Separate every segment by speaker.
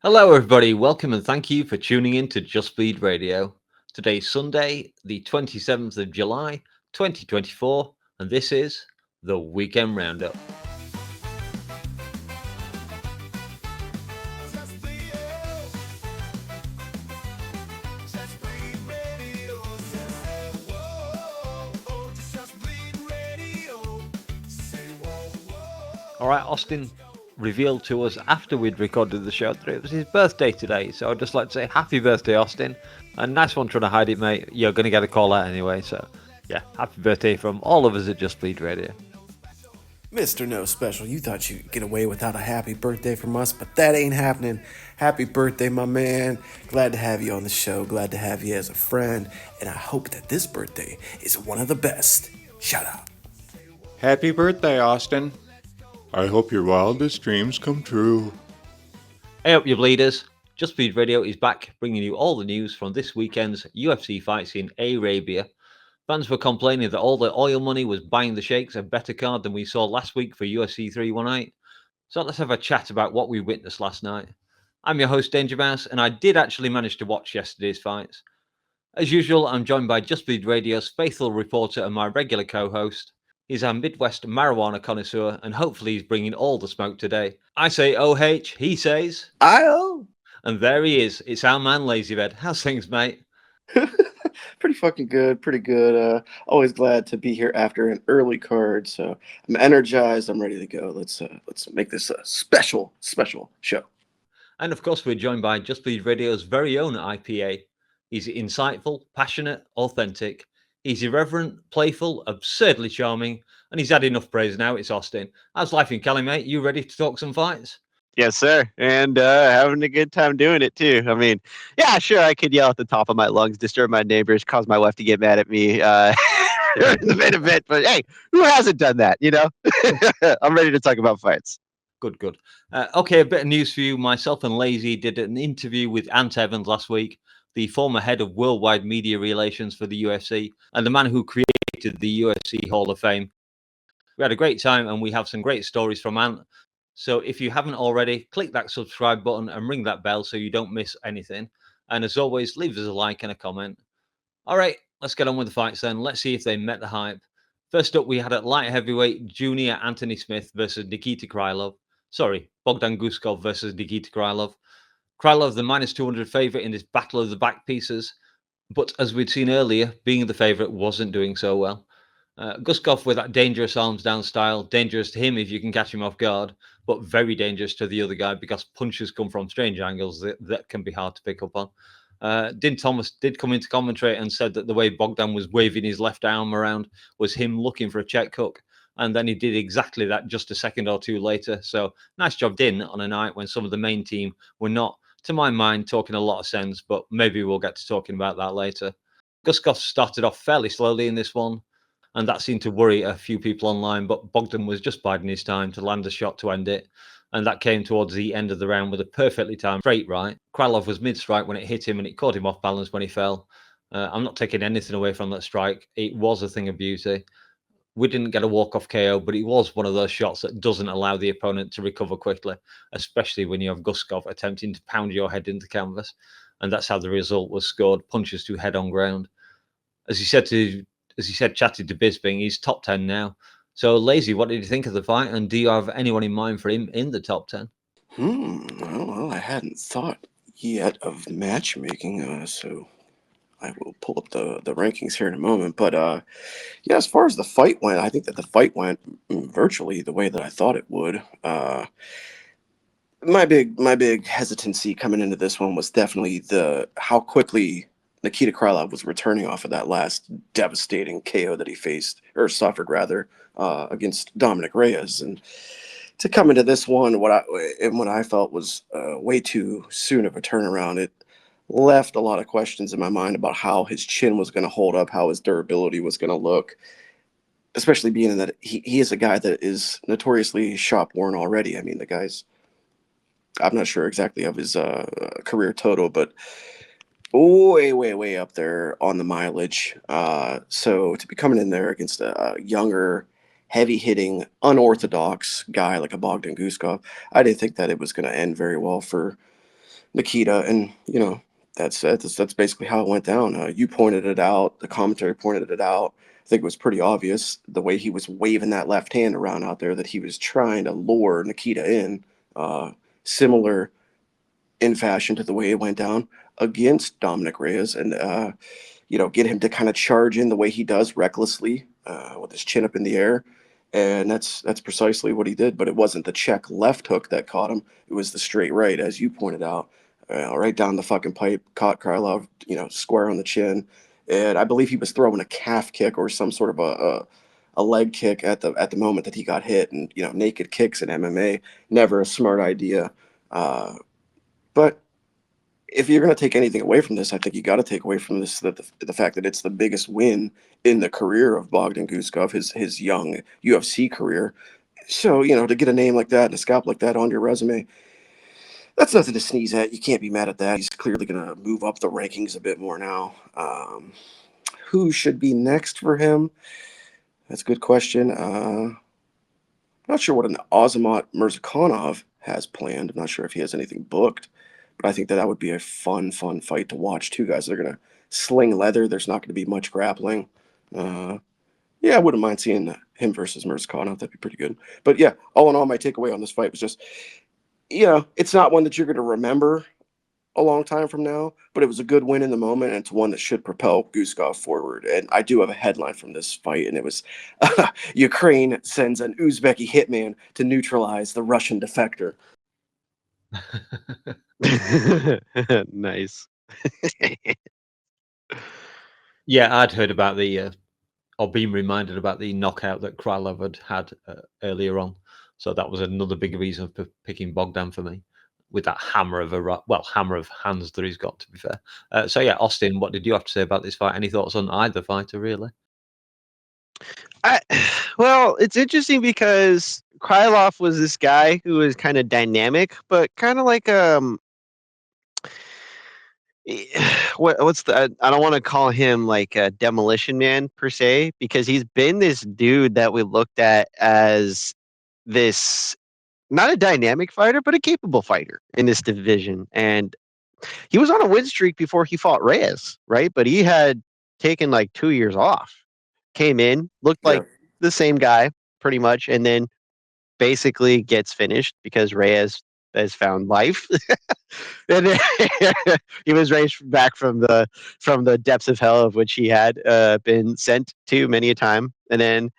Speaker 1: Hello, everybody. Welcome and thank you for tuning in to Just Bleed Radio. Today's Sunday, the 27th of July, 2024, and this is the Weekend Roundup. All right, Austin revealed to us after we'd recorded the show that it was his birthday today. So I'd just like to say happy birthday, Austin. A nice one trying to hide it, mate. You're going to get a call out anyway. So yeah, happy birthday from all of us at Just Bleed Radio.
Speaker 2: Mr. No Special, you thought you'd get away without a happy birthday from us, but that ain't happening. Happy birthday, my man. Glad to have you on the show. Glad to have you as a friend. And I hope that this birthday is one of the best. Shout out.
Speaker 3: Happy birthday, Austin. I hope your wildest dreams come true.
Speaker 1: Hey up, you bleeders. Just Bleed Radio is back, bringing you all the news from this weekend's UFC fights in Arabia. Fans were complaining that all the oil money was buying the sheikhs a better card than we saw last week for UFC 318. So let's have a chat about what we witnessed last night. I'm your host, DangerMouse, and I did actually manage to watch yesterday's fights. As usual, I'm joined by Just Bleed Radio's faithful reporter and my regular co-host. He's our Midwest marijuana connoisseur, and hopefully he's bringing all the smoke today. I say OH, he says
Speaker 2: I-O.
Speaker 1: And there he is. It's our man, LazyBed. How's things, mate?
Speaker 2: Pretty fucking good. Pretty good. Always glad to be here after an early card. So I'm energized. I'm ready to go. Let's make this a special show.
Speaker 1: And of course, we're joined by Just Bleed Radio's very own IPA. He's insightful, passionate, authentic. He's irreverent, playful, absurdly charming, and he's had enough praise now. It's Austin. How's life in Cali, mate? You ready to talk some fights?
Speaker 4: Yes, sir. And having a good time doing it, too. I mean, yeah, sure, I could yell at the top of my lungs, disturb my neighbors, cause my wife to get mad at me in the main event. But hey, who hasn't done that, you know? I'm ready to talk about fights.
Speaker 1: Good. Okay, a bit of news for you. Myself and Lazy did an interview with Ant Evans last week, the former head of worldwide media relations for the UFC, and the man who created the UFC Hall of Fame. We had a great time, and we have some great stories from Ant. So if you haven't already, click that subscribe button and ring that bell so you don't miss anything. And as always, leave us a like and a comment. All right, let's get on with the fights then. Let's see if they met the hype. First up, we had at light heavyweight Junior Anthony Smith versus Nikita Krylov. Sorry, Bogdan Guskov versus Nikita Krylov. Krylov, the minus 200 favorite in this battle of the back pieces. But as we'd seen earlier, being the favorite wasn't doing so well. Guskov with that dangerous arms down style, dangerous to him if you can catch him off guard, but very dangerous to the other guy because punches come from strange angles that can be hard to pick up on. Din Thomas did come into commentary and said that the way Bogdan was waving his left arm around was him looking for a check hook. And then he did exactly that just a second or two later. So nice job, Din, on a night when some of the main team were not, to my mind, talking a lot of sense, but maybe we'll get to talking about that later. Guskov started off fairly slowly in this one, and that seemed to worry a few people online, but Bogdan was just biding his time to land a shot to end it, and that came towards the end of the round with a perfectly timed straight right. Krylov was mid-strike when it hit him, and it caught him off balance when he fell. I'm not taking anything away from that strike. It was a thing of beauty. We didn't get a walk-off KO, but it was one of those shots that doesn't allow the opponent to recover quickly, especially when you have Guskov attempting to pound your head into canvas, and that's how the result was scored, punches to head on ground. As he said, chatted to Bisping, he's top 10 now. So, Lazy, what did you think of the fight? And do you have anyone in mind for him in the top 10?
Speaker 2: Well, I hadn't thought yet of matchmaking, so I will pull up the rankings here in a moment. But yeah, as far as the fight went, I think that the fight went virtually the way that I thought it would. My big hesitancy coming into this one was definitely how quickly Nikita Krylov was returning off of that last devastating KO that he faced, or suffered rather, against Dominic Reyes. And to come into this one, what I felt was way too soon of a turnaround. It left a lot of questions in my mind about how his chin was going to hold up, how his durability was going to look, especially being that he is a guy that is notoriously shop worn already. I mean, the guy's, I'm not sure exactly of his career total, but way up there on the mileage. So to be coming in there against a younger, heavy-hitting, unorthodox guy like a Bogdan Guskov, I didn't think that it was going to end very well for Nikita, and that's it. That's basically how it went down. You pointed it out. The commentary pointed it out. I think it was pretty obvious the way he was waving that left hand around out there that he was trying to lure Nikita in, similar in fashion to the way it went down against Dominic Reyes, and get him to kind of charge in the way he does recklessly, with his chin up in the air. And that's precisely what he did. But it wasn't the check left hook that caught him. It was the straight right, as you pointed out, right down the fucking pipe, caught Krylov, square on the chin. And I believe he was throwing a calf kick or some sort of a leg kick at the moment that he got hit. And naked kicks in MMA, never a smart idea. But if you're going to take anything away from this, I think you got to take away from this the fact that it's the biggest win in the career of Bogdan Guskov, his young UFC career. So, to get a name like that and a scalp like that on your resume, that's nothing to sneeze at. You can't be mad at that. He's clearly going to move up the rankings a bit more now. Who should be next for him? That's a good question. I'm not sure what an Azamat Mirzakhanov has planned. I'm not sure if he has anything booked. But I think that would be a fun fight to watch. Two guys that are going to sling leather. There's not going to be much grappling. I wouldn't mind seeing him versus Mirzakhanov. That'd be pretty good. But yeah, all in all, my takeaway on this fight was just, it's not one that you're going to remember a long time from now, but it was a good win in the moment, and it's one that should propel Guskov forward. And I do have a headline from this fight, and it was Ukraine sends an Uzbeki hitman to neutralize the Russian defector.
Speaker 4: Nice.
Speaker 1: Yeah, I'd heard about or been reminded about the knockout that Krylov had earlier on. So that was another big reason for picking Bogdan for me, with that hammer of hands that he's got, to be fair. So yeah, Austin, what did you have to say about this fight? Any thoughts on either fighter, really?
Speaker 4: Well, it's interesting because Krylov was this guy who was kind of dynamic, but kind of like what's the I don't want to call him like a demolition man per se, because he's been this dude that we looked at as this not a dynamic fighter, but a capable fighter in this division. And he was on a win streak before he fought Reyes, right? But he had taken like 2 years off, came in, looked like the same guy pretty much, and then basically gets finished because Reyes has found life. And then he was raised back from the depths of hell of which he had been sent to many a time. And then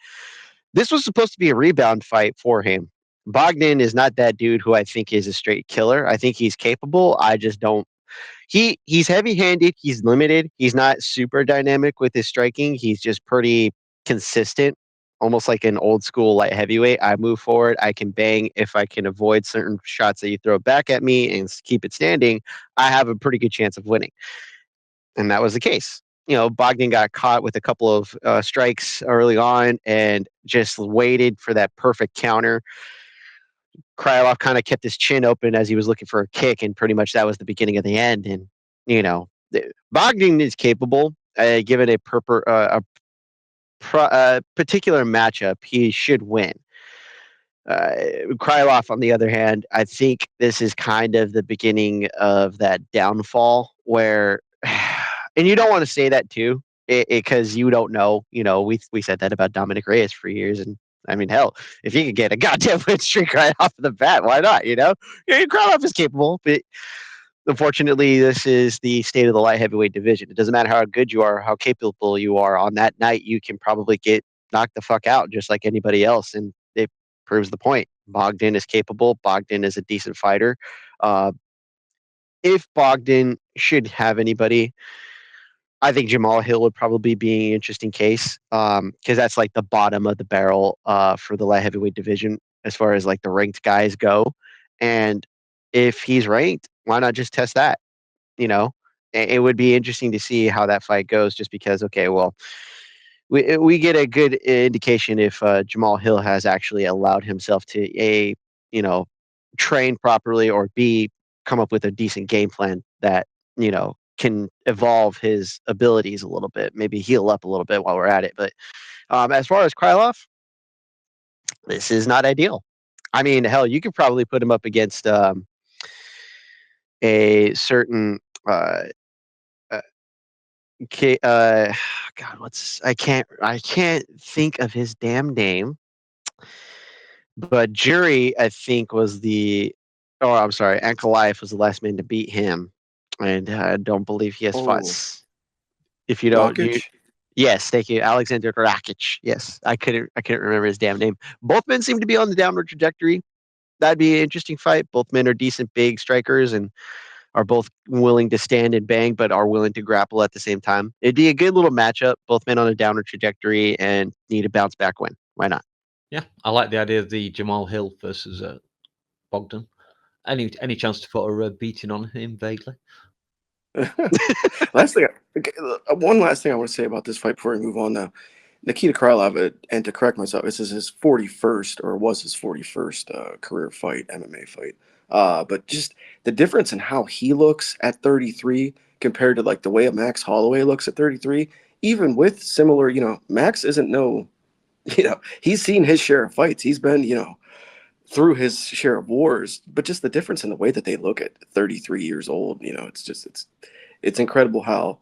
Speaker 4: this was supposed to be a rebound fight for him. Bogdan is not that dude who I think is a straight killer. I think he's capable. I just don't. He's heavy-handed. He's limited. He's not super dynamic with his striking. He's just pretty consistent, almost like an old school light heavyweight. I move forward. I can bang. If I can avoid certain shots that you throw back at me and keep it standing, I have a pretty good chance of winning. And that was the case. Bogdan got caught with a couple of strikes early on and just waited for that perfect counter. Krylov kind of kept his chin open as he was looking for a kick, and pretty much that was the beginning of the end. And Bogdan is capable. Given a particular matchup, he should win. Krylov, on the other hand, I think this is kind of the beginning of that downfall where, and you don't want to say that too, because you don't know. We said that about Dominic Reyes for years, and I mean, hell, if he could get a goddamn win streak right off the bat, why not? Krylov is capable, but unfortunately, this is the state of the light heavyweight division. It doesn't matter how good you are, how capable you are. On that night, you can probably get knocked the fuck out just like anybody else, and it proves the point. Bogdan is capable. Bogdan is a decent fighter. If Bogdan should have anybody, I think Jamal Hill would probably be an interesting case, because that's like the bottom of the barrel for the light heavyweight division as far as like the ranked guys go. And if he's ranked, why not just test that? It would be interesting to see how that fight goes, just because, okay, well, we get a good indication if Jamal Hill has actually allowed himself to A, train properly, or B, come up with a decent game plan that, can evolve his abilities a little bit, maybe heal up a little bit while we're at it. But as far as Krylov, this is not ideal. I mean, hell, you could probably put him up against a certain God, I can't think of his damn name, but Jury, I think, was I'm sorry, Ankalaev was the last man to beat him, and I don't believe he has fought.
Speaker 2: Oh,
Speaker 4: If you don't,
Speaker 2: Rakic?
Speaker 4: yes, thank you, Alexander Rakic. Yes, I couldn't remember his damn name. Both men seem to be on the downward trajectory. That'd be an interesting fight. Both men are decent big strikers and are both willing to stand and bang, but are willing to grapple at the same time. It'd be a good little matchup. Both men on a downward trajectory and need a bounce back win. Why not?
Speaker 1: Yeah, I like the idea of the Jamal Hill versus Bogdan. Any chance to put a beating on him vaguely?
Speaker 2: One last thing I want to say about this fight before we move on now. Nikita Krylov, and to correct myself, this is his 41st or was his 41st career fight, MMA fight. But just the difference in how he looks at 33 compared to like the way Max Holloway looks at 33, even with similar, Max isn't he's seen his share of fights. He's been, through his share of wars, but just the difference in the way that they look at 33 years old, it's incredible how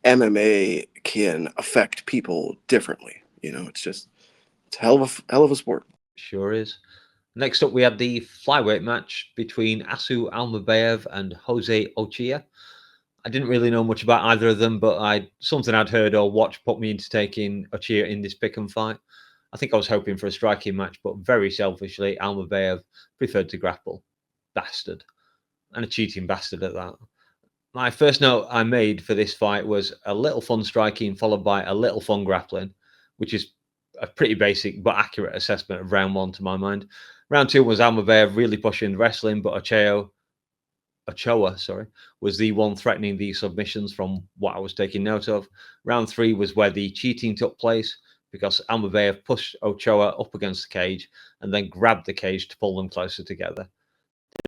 Speaker 2: MMA can affect people differently. It's a hell of a sport.
Speaker 1: Sure is. Next up, we had the flyweight match between Asu Almabayev and Jose Ochia. I didn't really know much about either of them, but something I'd heard or watched put me into taking Ochia in this pick and fight. I think I was hoping for a striking match, but very selfishly, Almabayev preferred to grapple. Bastard. And a cheating bastard at that. My first note I made for this fight was a little fun striking followed by a little fun grappling, which is a pretty basic but accurate assessment of round one to my mind. Round two was Almabayev really pushing wrestling, but Ochoa, was the one threatening the submissions from what I was taking note of. Round three was where the cheating took place because Almabayev pushed Ochoa up against the cage and then grabbed the cage to pull them closer together.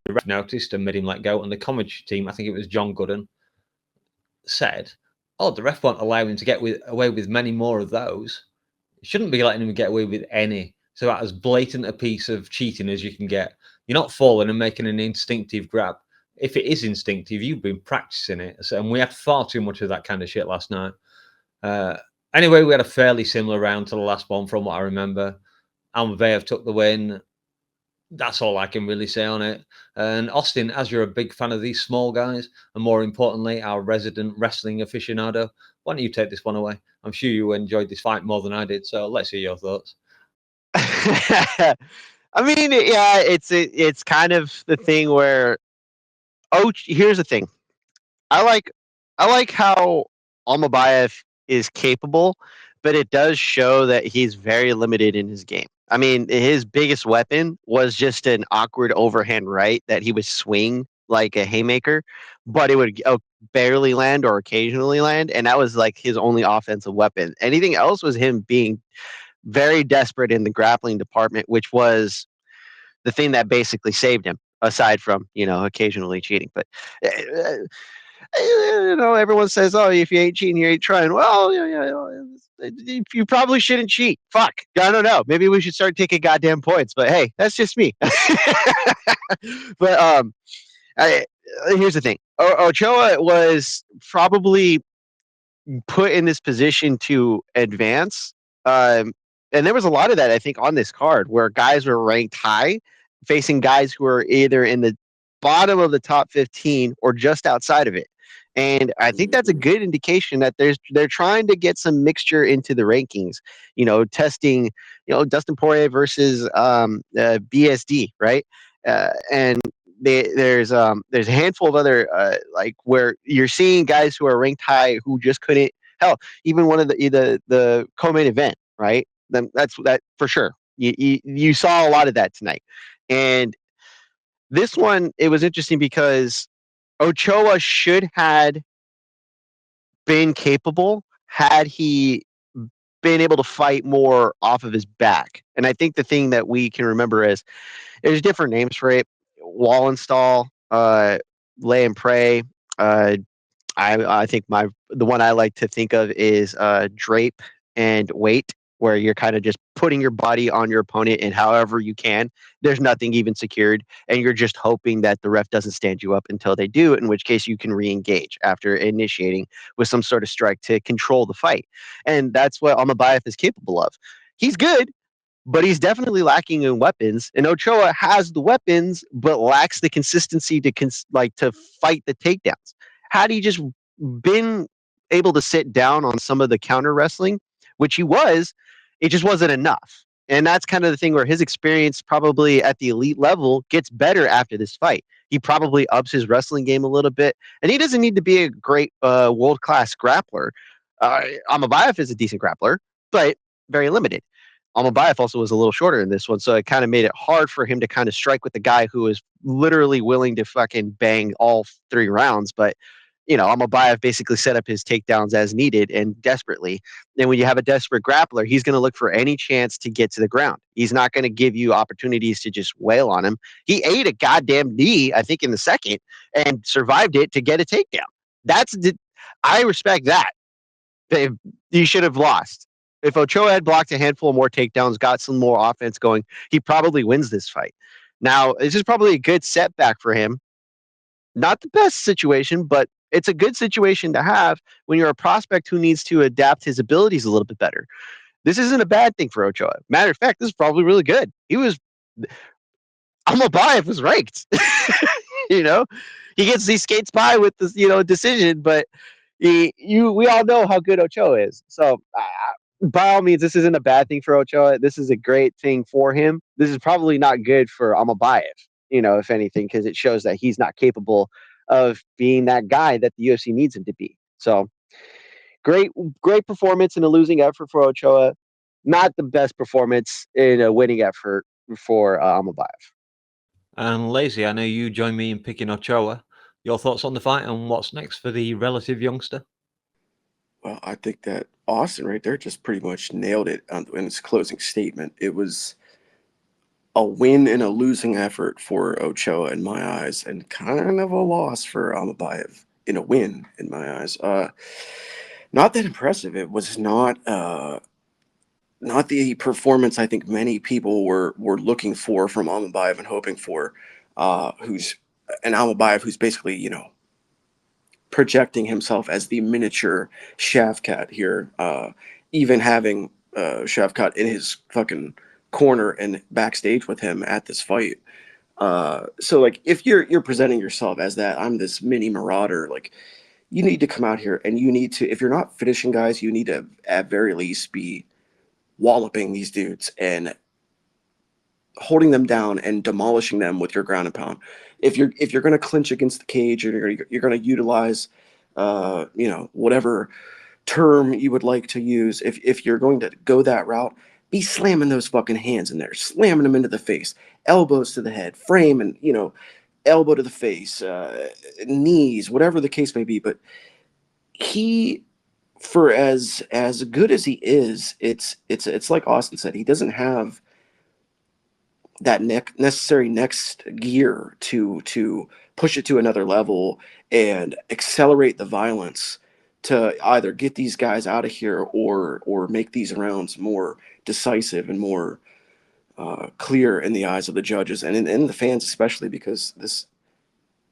Speaker 1: The ref noticed and made him let go, and the commentary team, I think it was John Gooden, said, "Oh, the ref won't allow him to get away with many more of those. Shouldn't be letting him get away with any." So that as blatant a piece of cheating as you can get. You're not falling and making an instinctive grab. If it is instinctive, you've been practicing it. And we had far too much of that kind of shit last night. Anyway, we had a fairly similar round to the last one from what I remember. Almabayev took the win. That's all I can really say on it. And Austin, as you're a big fan of these small guys, and more importantly, our resident wrestling aficionado, why don't you take this one away? I'm sure you enjoyed this fight more than I did, so let's hear your thoughts.
Speaker 4: I mean, yeah, it's kind of the thing where, here's the thing. I like how Almabayev is capable, but it does show that he's very limited in his game. I mean, his biggest weapon was just an awkward overhand right that he would swing like a haymaker, but it would barely land or occasionally land, and that was like his only offensive weapon. Anything else was him being very desperate in the grappling department, which was the thing that basically saved him, aside from occasionally cheating. But everyone says, "Oh, if you ain't cheating, you ain't trying." Well, you probably shouldn't cheat. Fuck, I don't know. Maybe we should start taking goddamn points. But hey, that's just me. But here's the thing: Ochoa was probably put in this position to advance. And there was a lot of that, I think, on this card where guys were ranked high, facing guys who are either in the bottom of the top 15 or just outside of it. And I think that's a good indication that they're trying to get some mixture into the rankings, testing, Dustin Poirier versus BSD, right? And there's a handful of other like where you're seeing guys who are ranked high who just couldn't. Hell, even one of the co-main event, right? Then that's that for sure. You saw a lot of that tonight, and this one it was interesting because Ochoa should had been capable had he been able to fight more off of his back. And I think the thing that we can remember is there's different names for it: Wallenstall, lay and pray. I think the one I like to think of is drape and wait. where you're kind of just putting your body on your opponent and however you can. There's nothing even secured, and you're just hoping that the ref doesn't stand you up until they do, in which case you can re-engage after initiating with some sort of strike to control the fight. And that's what Almabayev is capable of. He's good, but he's definitely lacking in weapons. And Ochoa has the weapons, but lacks the consistency to to fight the takedowns. Had he just been able to sit down on some of the counter wrestling, which he was, it just wasn't enough. And that's kind of the thing where his experience probably at the elite level gets better after this fight. He probably ups his wrestling game a little bit, and he doesn't need to be a great world-class grappler. Almabayev is a decent grappler, but very limited. Almabayev also was a little shorter in this one, so it kind of made it hard for him to kind of strike with the guy who is literally willing to fucking bang all 3 rounds. But, Almabayev basically set up his takedowns as needed and desperately. And when you have a desperate grappler, he's going to look for any chance to get to the ground. He's not going to give you opportunities to just wail on him. He ate a goddamn knee, I think, in the second and survived it to get a takedown. I respect that. You should have lost. If Ochoa had blocked a handful more takedowns, got some more offense going, he probably wins this fight. Now, this is probably a good setback for him. Not the best situation, but it's a good situation to have when you're a prospect who needs to adapt his abilities a little bit better. This isn't a bad thing for Ochoa. Matter of fact, this is probably really good. Almabayev was ranked. He skates by with this, decision, but we all know how good Ochoa is. So by all means, this isn't a bad thing for Ochoa. This is a great thing for him. This is probably not good for Almabayev, if anything, because it shows that he's not capable of being that guy that the UFC needs him to be. So great performance in a losing effort for Ochoa. Not the best performance in a winning effort for Almabayev.
Speaker 1: And Lazy, I know you join me in picking Ochoa. Your thoughts on the fight and what's next for the relative youngster?
Speaker 2: Well, I think that Austin right there just pretty much nailed it in his closing statement. It was a win in a losing effort for Ochoa in my eyes, and kind of a loss for Almabayev in a win in my eyes. Not that impressive. It was not the performance I think many people were looking for from Almabayev and hoping for. Who's an Almabayev who's basically projecting himself as the miniature ShavCAT here, even having ShavCAT in his fucking corner and backstage with him at this fight. So like if you're presenting yourself as that, I'm this mini marauder, like you need to come out here and you need to, if you're not finishing guys, you need to at very least be walloping these dudes and holding them down and demolishing them with your ground and pound. If you're going to clinch against the cage, you're going to utilize whatever term you would like to use. If you're going to go that route, be slamming those fucking hands in there, slamming them into the face, elbows to the head, frame, and elbow to the face, knees, whatever the case may be. But he, for as good as he is, it's like Austin said, he doesn't have that necessary next gear to push it to another level and accelerate the violence to either get these guys out of here or make these rounds more decisive and more clear in the eyes of the judges and in the fans, especially because this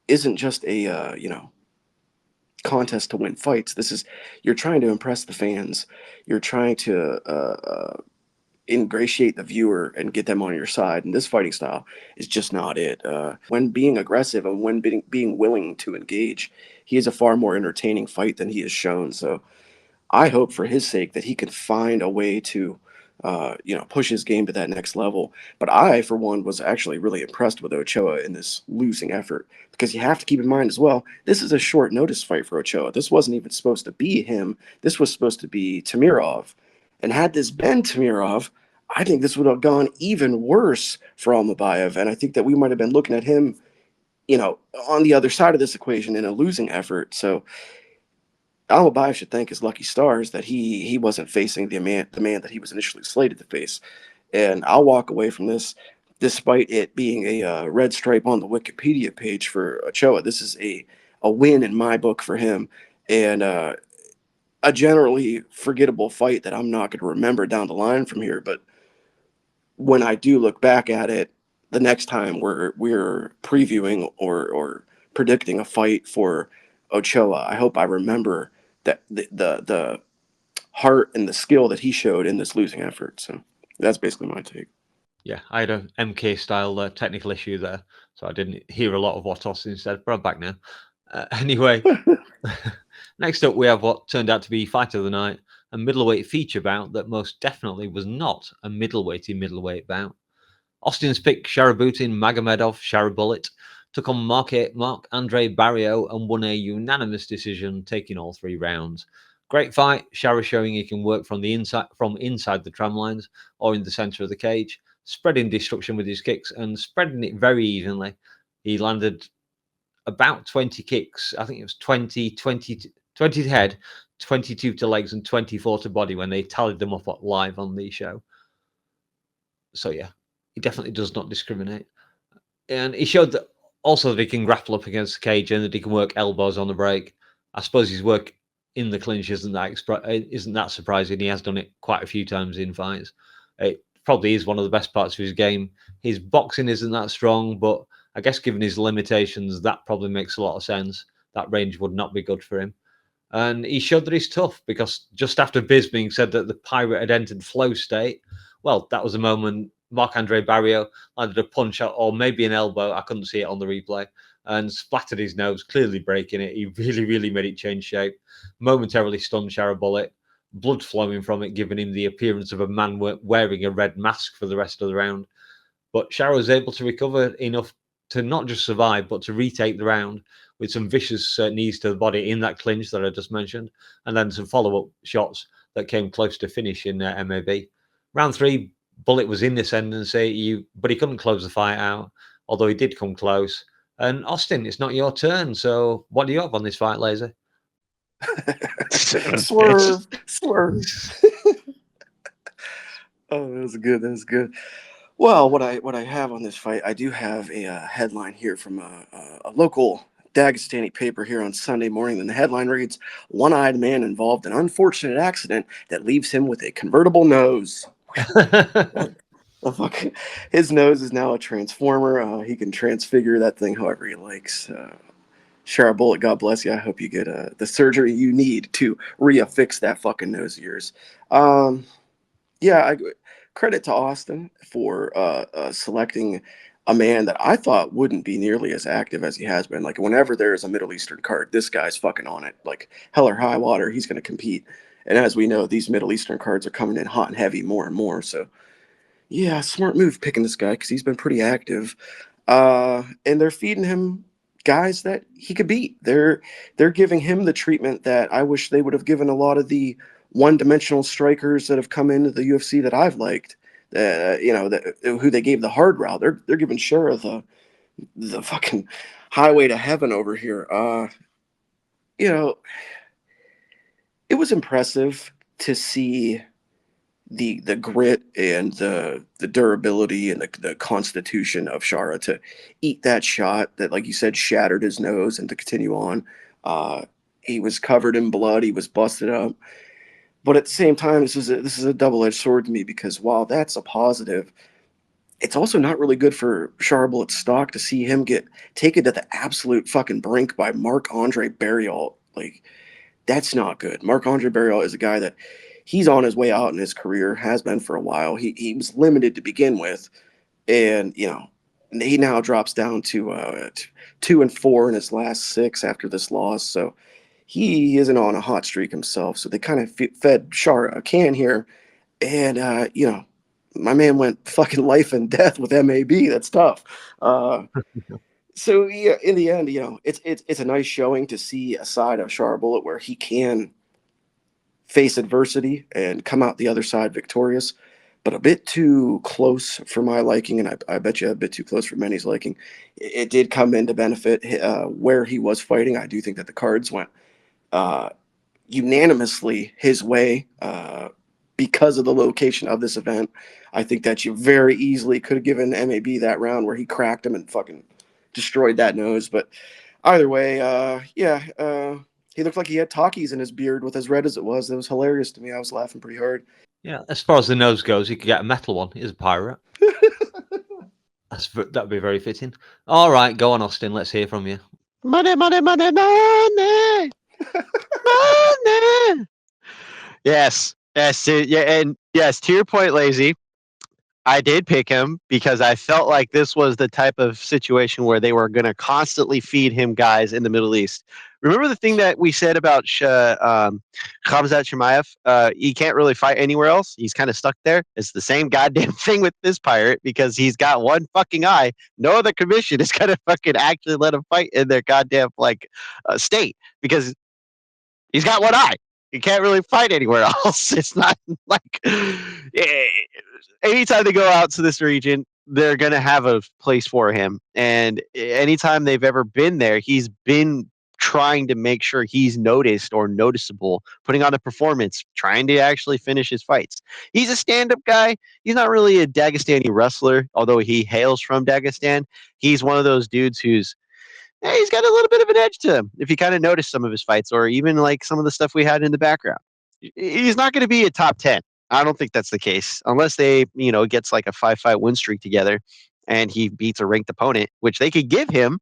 Speaker 2: isn't just a contest to win fights. This is, you're trying to impress the fans. You're trying to ingratiate the viewer and get them on your side, and this fighting style is just not it. When being aggressive and when being willing to engage, he is a far more entertaining fight than he has shown. So I hope for his sake that he can find a way to push his game to that next level. But I, for one, was actually really impressed with Ochoa in this losing effort, because you have to keep in mind as well, this is a short notice fight for Ochoa. This wasn't even supposed to be him. This was supposed to be Tamirov. And had this been Tamirov, I think this would have gone even worse for Almabayev. And I think that we might have been looking at him, on the other side of this equation in a losing effort. So Almabayev should thank his lucky stars that he wasn't facing the man that he was initially slated to face. And I'll walk away from this, despite it being a red stripe on the Wikipedia page for Ochoa. This is a win in my book for him. And a generally forgettable fight that I'm not going to remember down the line from here. But when I do look back at it, the next time we're previewing or predicting a fight for Ochoa, I hope I remember that the heart and the skill that he showed in this losing effort. So that's basically my take.
Speaker 1: Yeah, I had a MK style technical issue there, so I didn't hear a lot of what Austin said, but I'm back now. Anyway, next up we have what turned out to be fight of the night, a middleweight feature bout that most definitely was not a middleweight bout. Austin's pick Sharabutin Magomedov Sharabullet took on Marc-Andre Barrio and won a unanimous decision, taking all 3 rounds. Great fight. Shara showing he can work from inside the tram lines or in the center of the cage, spreading destruction with his kicks and spreading it very evenly. He landed about 20 kicks. I think it was 20 to head, 22 to legs, and 24 to body when they tallied them up live on the show. So yeah, he definitely does not discriminate. And he showed that also that he can grapple up against the cage and that he can work elbows on the break. I suppose his work in the clinch isn't that surprising. He has done it quite a few times in fights. It probably is one of the best parts of his game. His boxing isn't that strong, but I guess given his limitations, that probably makes a lot of sense. That range would not be good for him. And he showed that he's tough, because just after Bisping said that the Pirate had entered flow state, well, that was the moment Marc-Andre Barrio landed a punch out, or maybe an elbow, I couldn't see it on the replay, and splattered his nose, clearly breaking it. He really made it change shape. Momentarily stunned Sharabullet, blood flowing from it, giving him the appearance of a man wearing a red mask for the rest of the round. But Shara was able to recover enough to not just survive, but to retake the round with some vicious knees to the body in that clinch that I just mentioned, and then some follow-up shots that came close to finish in MAB. Round 3, Bullet was in the ascendancy, but he couldn't close the fight out, although he did come close. And Austin, it's not your turn, so what do you have on this fight, Lazy?
Speaker 2: Swerve. Oh, that was good. That was good. Well, what I have on this fight, I do have a headline here from a local Dagestani paper here on Sunday morning, and the headline reads, "One-eyed man involved in unfortunate accident that leaves him with a convertible nose." His nose is now a transformer. He can transfigure that thing however he likes. Sharabullet, God bless you. I hope you get the surgery you need to reaffix that fucking nose of yours. Credit to Austin for selecting a man that I thought wouldn't be nearly as active as he has been. Like, whenever there is a Middle Eastern card, this guy's fucking on it. Like, hell or high water, he's going to compete. And as we know, these Middle Eastern cards are coming in hot and heavy more and more. So, yeah, smart move picking this guy, because he's been pretty active. And they're feeding him guys that he could beat. They're giving him the treatment that I wish they would have given a lot of the one-dimensional strikers that have come into the UFC that I've liked. Who they gave the hard route. They're giving Shara the fucking highway to heaven over here. It was impressive to see the grit and the durability and the constitution of Shara to eat that shot that, like you said, shattered his nose, and to continue on. He was covered in blood. He was busted up. But at the same time, this is a double-edged sword to me, because while that's a positive, it's also not really good for Sharabullet's stock to see him get taken to the absolute fucking brink by Marc-Andre Barrio. Like, that's not good. Marc-Andre Barrio is a guy that he's on his way out in his career, has been for a while. He was limited to begin with, and he now drops down to 2-4 in his last 6 after this loss. So he isn't on a hot streak himself. So they kind of fed Shara a can here, and my man went fucking life and death with MAB. That's tough. So yeah, in the end, it's a nice showing to see a side of Sharabullet where he can face adversity and come out the other side victorious, but a bit too close for my liking, and I bet you a bit too close for many's liking. It did come in to benefit where he was fighting. I do think that the cards went unanimously his way because of the location of this event. I think that you very easily could have given MAB that round where he cracked him and fucking destroyed that nose. But either way, He looked like he had Takis in his beard with as red as it was. It was hilarious to me. I was laughing pretty hard.
Speaker 1: Yeah, as far as the nose goes, he could get a metal one. He's a pirate. That'd be very fitting. All right, go on, Austin. Let's hear from you.
Speaker 4: Money, money, money, money, money. Yes, yeah, and yes, to your point, Lazy. I did pick him because I felt like this was the type of situation where they were going to constantly feed him guys in the Middle East. Remember the thing that we said about Khamzat Chimaev? He can't really fight anywhere else. He's kind of stuck there. It's the same goddamn thing with this pirate because he's got one fucking eye. No other commission is going to fucking actually let him fight in their goddamn state because he's got one eye. He can't really fight anywhere else. It's not like anytime they go out to this region, they're going to have a place for him. And anytime they've ever been there, he's been trying to make sure he's noticed or noticeable, putting on a performance, trying to actually finish his fights. He's a stand-up guy. He's not really a Dagestani wrestler, although he hails from Dagestan. He's one of those dudes who's he's got a little bit of an edge to him if you kind of notice some of his fights or even like some of the stuff we had in the background. He's not going to be a top 10. I don't think that's the case unless they, gets like a 5-fight win streak together and he beats a ranked opponent, which they could give him.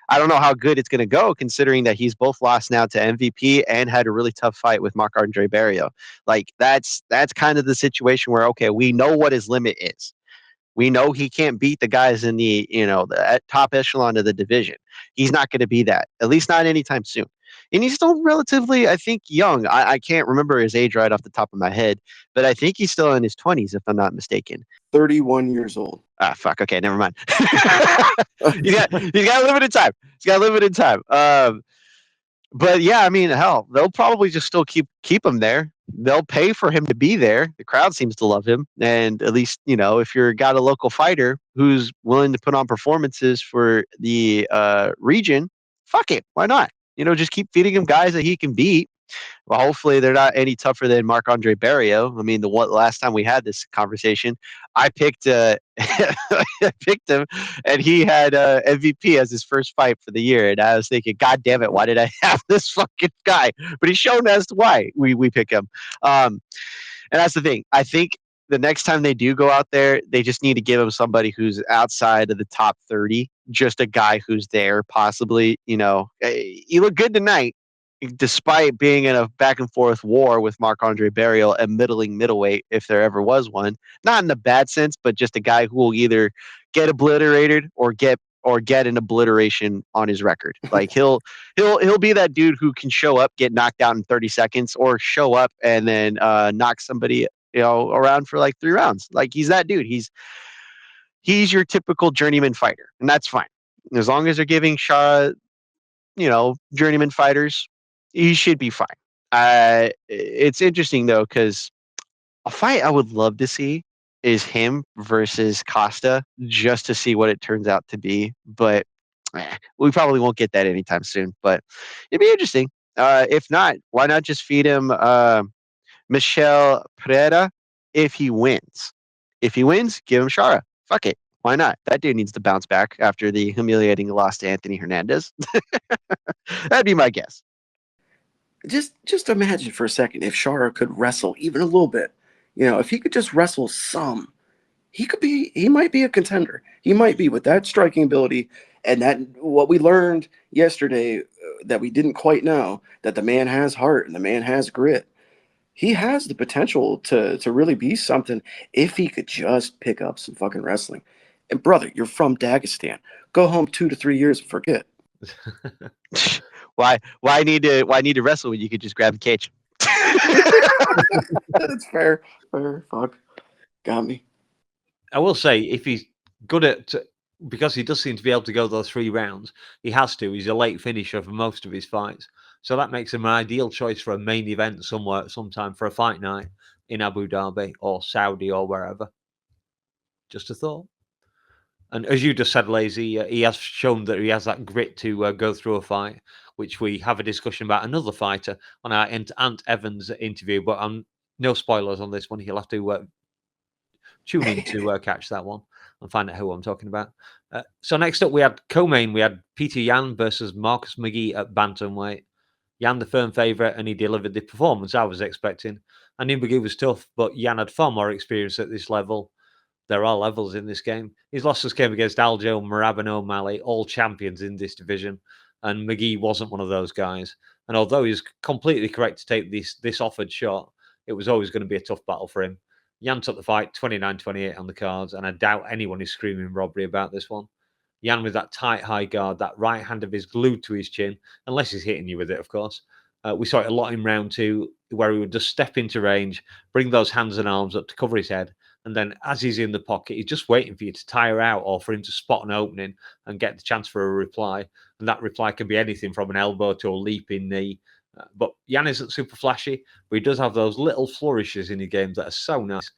Speaker 4: I don't know how good it's going to go considering that he's both lost now to MVP and had a really tough fight with Marc-Andre Barrios. Like that's kind of the situation where, okay, we know what his limit is. We know he can't beat the guys in the, the top echelon of the division. He's not going to be that, at least not anytime soon. And he's still relatively, I think, young. I can't remember his age right off the top of my head, but I think he's still in his 20s, if I'm not mistaken.
Speaker 2: 31 years old.
Speaker 4: Ah, fuck. Okay, never mind. he's got limited time. He's got limited time. But yeah, I mean, hell, they'll probably just still keep him there. They'll pay for him to be there. The crowd seems to love him. And at least, if you're got a local fighter who's willing to put on performances for the region, fuck it. Why not? Just keep feeding him guys that he can beat. Well, hopefully they're not any tougher than Marc-Andre Barrios. I mean, last time we had this conversation, I picked I picked him, and he had MVP as his first fight for the year. And I was thinking, God damn it, why did I have this fucking guy? But he's shown as to why we pick him. And that's the thing. I think the next time they do go out there, they just need to give him somebody who's outside of the top 30, just a guy who's there, possibly. You look good tonight. Despite being in a back and forth war with Marc-Andre Barrios, a middleweight, if there ever was one, not in the bad sense, but just a guy who will either get obliterated or get an obliteration on his record. Like he'll be that dude who can show up, get knocked out in 30 seconds, or show up and then knock somebody around for like 3 rounds. Like he's that dude. He's your typical journeyman fighter, and that's fine as long as they're giving Shah, journeyman fighters. He should be fine. It's interesting though, because a fight I would love to see is him versus Costa, just to see what it turns out to be. But we probably won't get that anytime soon. But it'd be interesting. If not, why not just feed him Michel Pereira if he wins? If he wins, give him Shara. Fuck it. Why not? That dude needs to bounce back after the humiliating loss to Anthony Hernandez. That'd be my guess.
Speaker 2: Just imagine for a second if Shara could wrestle even a little bit. If he could just wrestle some, he might be a contender. He might be with that striking ability and that what we learned yesterday that we didn't quite know, that the man has heart and the man has grit. He has the potential to really be something if he could just pick up some fucking wrestling. And brother, you're from Dagestan. Go home 2 to 3 years and forget.
Speaker 4: Why need to wrestle when you could just grab a cage?
Speaker 2: That's fair. Fuck. Got me.
Speaker 1: I will say, if he's good at, because he does seem to be able to go those 3 rounds, he has to. He's a late finisher for most of his fights. So that makes him an ideal choice for a main event sometime for a fight night in Abu Dhabi or Saudi or wherever. Just a thought. And as you just said, Lazy, he has shown that he has that grit to go through a fight, which we have a discussion about another fighter on our Ant Evans interview. But no spoilers on this one. He'll have to tune in to catch that one and find out who I'm talking about. So next up, we had co-main. We had Petr Yan versus Marcus McGhee at bantamweight. Yan the firm favourite, and he delivered the performance I was expecting. I knew McGhee was tough, but Yan had far more experience at this level. There are levels in this game. His losses came against Aljo, Merab, and O'Malley, all champions in this division, and McGhee wasn't one of those guys. And although he's completely correct to take this offered shot, it was always going to be a tough battle for him. Yan took the fight 29-28 on the cards, and I doubt anyone is screaming robbery about this one. Yan with that tight high guard, that right hand of his glued to his chin, unless he's hitting you with it, of course. We saw it a lot in round 2, where he would just step into range, bring those hands and arms up to cover his head, and then as he's in the pocket, he's just waiting for you to tire out or for him to spot an opening and get the chance for a reply. And that reply can be anything from an elbow to a leaping knee. But Yan isn't super flashy, but he does have those little flourishes in his game that are so nice.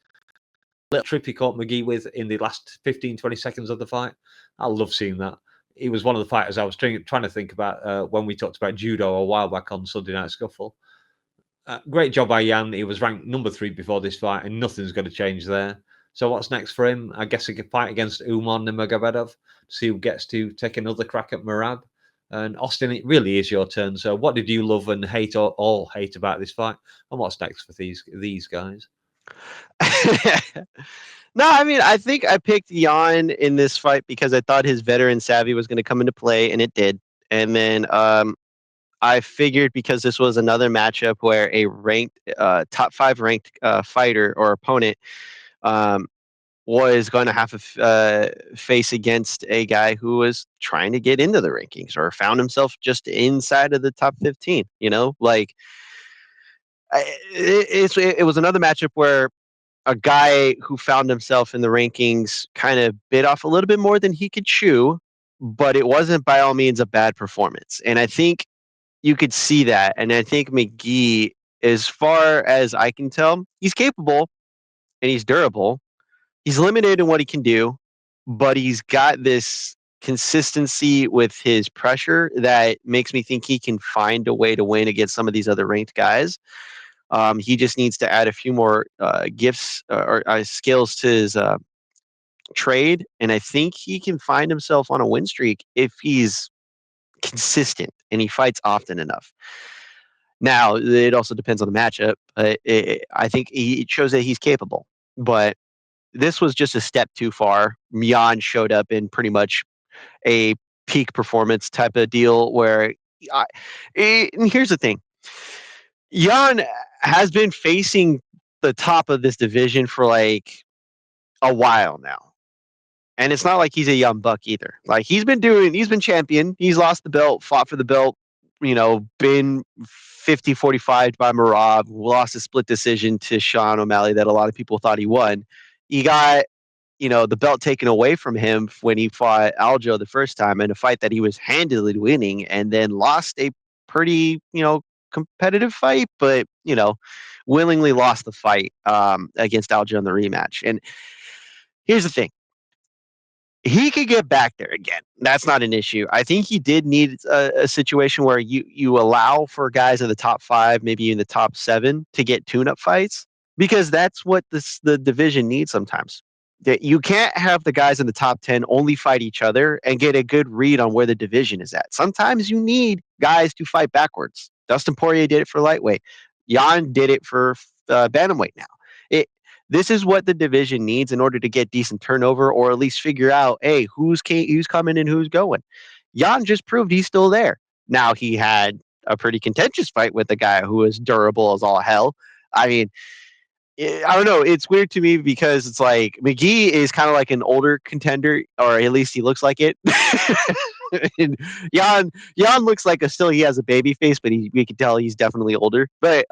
Speaker 1: Little trip he caught McGhee with in the last 15-20 seconds of the fight. I love seeing that. He was one of the fighters I was trying to think about when we talked about judo a while back on Sunday Night Scuffle. Great job by Yan. He was ranked number 3 before this fight, and nothing's going to change there. So what's next for him? I guess he could fight against Umar Nurmagomedov to see who gets to take another crack at Merab. And Austin, it really is your turn. So what did you love and hate or hate about this fight? And what's next for these guys?
Speaker 4: No, I mean, I think I picked Yan in this fight because I thought his veteran savvy was going to come into play, and it did. And then I figured because this was another matchup where a ranked, top 5 ranked fighter or opponent was going to have to face against a guy who was trying to get into the rankings or found himself just inside of the top 15. You know, like it was another matchup where a guy who found himself in the rankings kind of bit off a little bit more than he could chew, but it wasn't by all means a bad performance. And I think you could see that. And I think McGhee, as far as I can tell, he's capable and he's durable. He's limited in what he can do, but he's got this consistency with his pressure that makes me think he can find a way to win against some of these other ranked guys. He just needs to add a few more gifts or skills to his trade, and I think he can find himself on a win streak if he's consistent and he fights often enough. Now, it also depends on the matchup. I think it shows that he's capable, but this was just a step too far. Yan showed up in pretty much a peak performance type of deal where and here's the thing. Yan has been facing the top of this division for like a while now. And it's not like he's a young buck either. Like he's been champion. He's lost the belt, fought for the belt, been 50-45 by Merab, lost a split decision to Sean O'Malley that a lot of people thought he won. He got, the belt taken away from him when he fought Aljo the first time in a fight that he was handily winning, and then lost a pretty, competitive fight, but willingly lost the fight against Aljo in the rematch. And here's the thing. He could get back there again. That's not an issue. I think he did need a situation where you allow for guys in the top 5, maybe in the top 7 to get tune-up fights, because that's what the division needs sometimes. That you can't have the guys in the top 10 only fight each other and get a good read on where the division is at. Sometimes you need guys to fight backwards. Dustin Poirier did it for lightweight. Yan did it for bantamweight now. This is what the division needs in order to get decent turnover, or at least figure out, hey, who's coming and who's going. Yan just proved he's still there. Now, he had a pretty contentious fight with a guy who is durable as all hell. I mean, I don't know. It's weird to me because it's like McGhee is kind of like an older contender, or at least he looks like it. And Yan looks like he has a baby face, but we can tell he's definitely older. But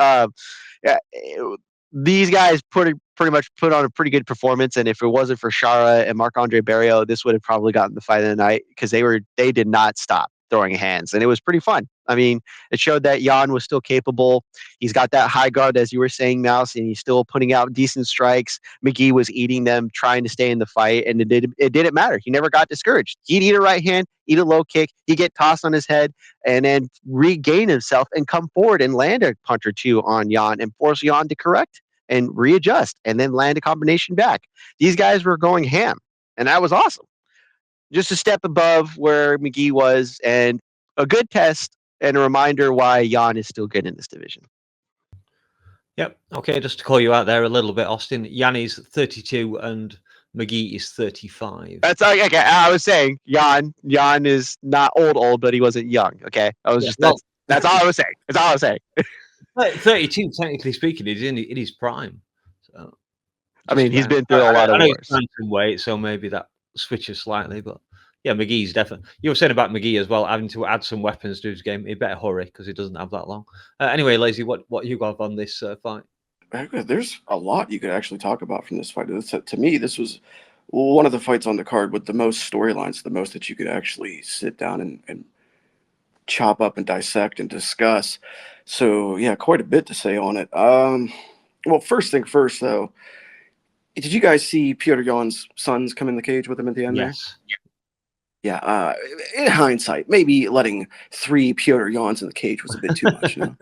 Speaker 4: these guys pretty much put on a pretty good performance, and if it wasn't for Shara and Marc-Andre Barrio, this would have probably gotten the fight of the night, because they did not stop throwing hands, and it was pretty fun. I mean, it showed that Yan was still capable. He's got that high guard, as you were saying, Mouse, and he's still putting out decent strikes. McGhee was eating them, trying to stay in the fight, and it didn't matter. He never got discouraged. He'd eat a right hand, eat a low kick, he'd get tossed on his head, and then regain himself and come forward and land a punch or two on Yan and force Yan to correct and readjust and then land a combination back. These guys were going ham, and that was awesome. Just a step above where McGhee was, and a good test and a reminder why Yan is still good in this division.
Speaker 1: Yep. Okay, just to call you out there a little bit, Austin. Yan is 32 and McGhee is 35.
Speaker 4: That's okay. I was saying Yan is not old, but he wasn't young. Okay, that's all I was saying. That's all I was saying.
Speaker 1: 32, technically speaking, is in his prime. So,
Speaker 4: I mean, he's
Speaker 1: about.
Speaker 4: been through a lot of
Speaker 1: I know
Speaker 4: wars.
Speaker 1: he's phantom weight, so maybe that switches slightly. But yeah, McGee's definitely. You were saying about McGhee as well, having to add some weapons to his game. He better hurry because he doesn't have that long. Anyway, Lazy, what you got on this fight?
Speaker 2: There's a lot you could actually talk about from this fight. To me, this was one of the fights on the card with the most storylines, the most that you could actually sit down and chop up and dissect and discuss. So yeah, quite a bit to say on it. Well, first thing first, though, did you guys see Petr Yan's sons come in the cage with him at the end?
Speaker 1: Yes.
Speaker 2: There? Yeah. In hindsight, maybe letting 3 Petr Yans in the cage was a bit too much. You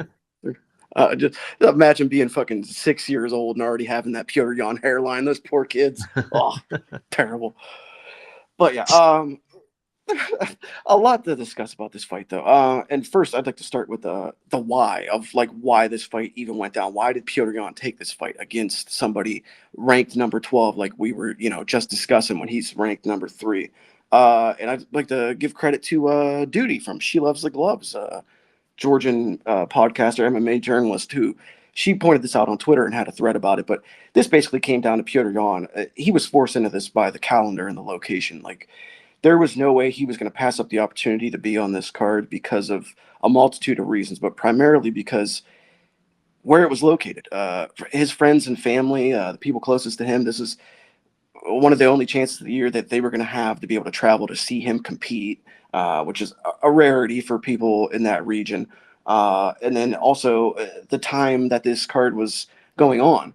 Speaker 2: know? Just imagine being fucking 6 years old and already having that Petr Yan hairline. Those poor kids. Oh, terrible. But yeah, a lot to discuss about this fight, though. And first, I'd like to start with the why of like why this fight even went down. Why did Petr Yan take this fight against somebody ranked number 12, like we were, just discussing when he's ranked number 3? And I'd like to give credit to Duty from She Loves the Gloves, Georgian podcaster, MMA journalist, who she pointed this out on Twitter and had a thread about it. But this basically came down to Petr Yan. He was forced into this by the calendar and the location. Like, there was no way he was going to pass up the opportunity to be on this card because of a multitude of reasons, but primarily because where it was located. His friends and family, the people closest to him, this is one of the only chances of the year that they were going to have to be able to travel to see him compete, which is a rarity for people in that region. And then also the time that this card was going on.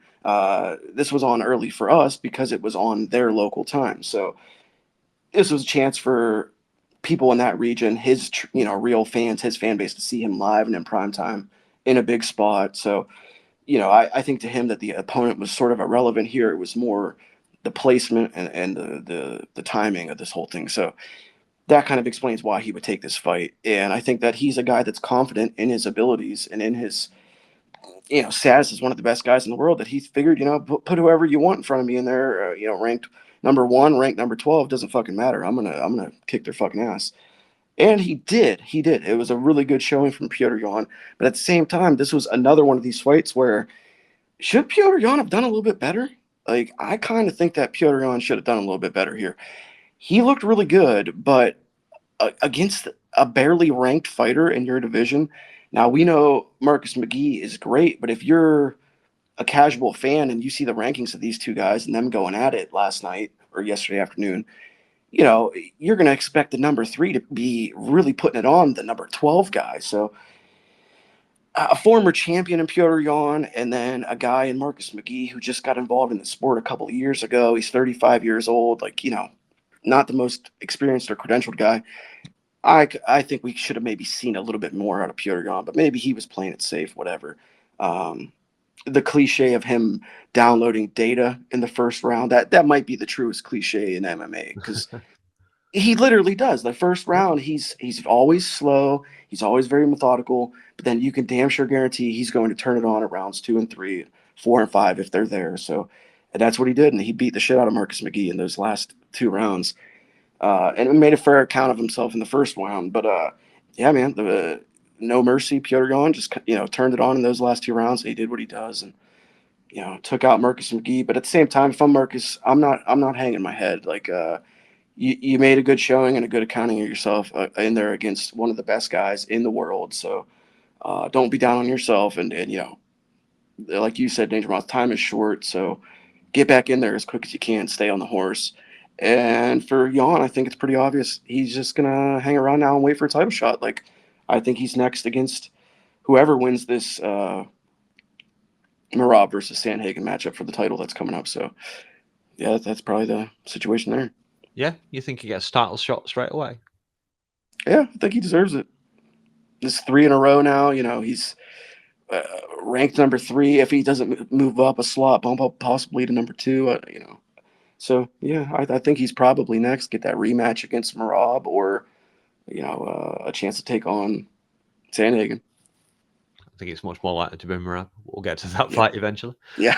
Speaker 2: This was on early for us because it was on their local time. So this was a chance for people in that region, his real fans, his fan base, to see him live and in prime time in a big spot. So, I think to him that the opponent was sort of irrelevant here. It was more the placement and the timing of this whole thing. So that kind of explains why he would take this fight. And I think that he's a guy that's confident in his abilities and in his status as one of the best guys in the world, that he figured, put whoever you want in front of me in there, ranked number 1, ranked number 12, doesn't fucking matter. I'm gonna kick their fucking ass. And he did. It was a really good showing from Petr Yan. But at the same time, this was another one of these fights where should Petr Yan have done a little bit better? Like, I kind of think that Petr Yan should have done a little bit better here. He looked really good, but against a barely ranked fighter in your division. Now, we know Marcus McGhee is great, but if you're a casual fan and you see the rankings of these two guys and them going at it last night or yesterday afternoon, you're going to expect the number 3 to be really putting it on the number 12 guy. So a former champion in Petr Yan, and then a guy in Marcus McGhee who just got involved in the sport a couple of years ago. He's 35 years old, not the most experienced or credentialed guy. I think we should have maybe seen a little bit more out of Petr Yan, but maybe he was playing it safe, whatever. The cliche of him downloading data in the first round, that might be the truest cliche in MMA, because he literally does. The first round, he's always slow. He's always very methodical, but then you can damn sure guarantee he's going to turn it on at rounds 2 and 3, 4 and 5 if they're there. So that's what he did, and he beat the shit out of Marcus McGhee in those last 2 rounds. And made a fair account of himself in the first round. But yeah, man, the no mercy, Petr Yan just turned it on in those last 2 rounds. He did what he does, and took out Marcus McGhee. But at the same time, if I'm Marcus, I'm not hanging my head. Like, you made a good showing and a good accounting of yourself in there against one of the best guys in the world. So don't be down on yourself. And like you said, DangerMouse, time is short. So get back in there as quick as you can. Stay on the horse. And for Yan, I think it's pretty obvious he's just gonna hang around now and wait for a title shot. Like, I think he's next against whoever wins this Merab versus Sandhagen matchup for the title that's coming up. So yeah, that's probably the situation there.
Speaker 1: Yeah, you think he gets title shot straight away?
Speaker 2: Yeah, I think he deserves it. This 3 in a row now. He's ranked number 3. If he doesn't move up a slot, bump up possibly to number 2. So yeah, I think he's probably next. Get that rematch against Merab, or a chance to take on Sandhagen.
Speaker 1: I think it's much more likely to be Merab. We'll get to that fight eventually.
Speaker 2: Yeah.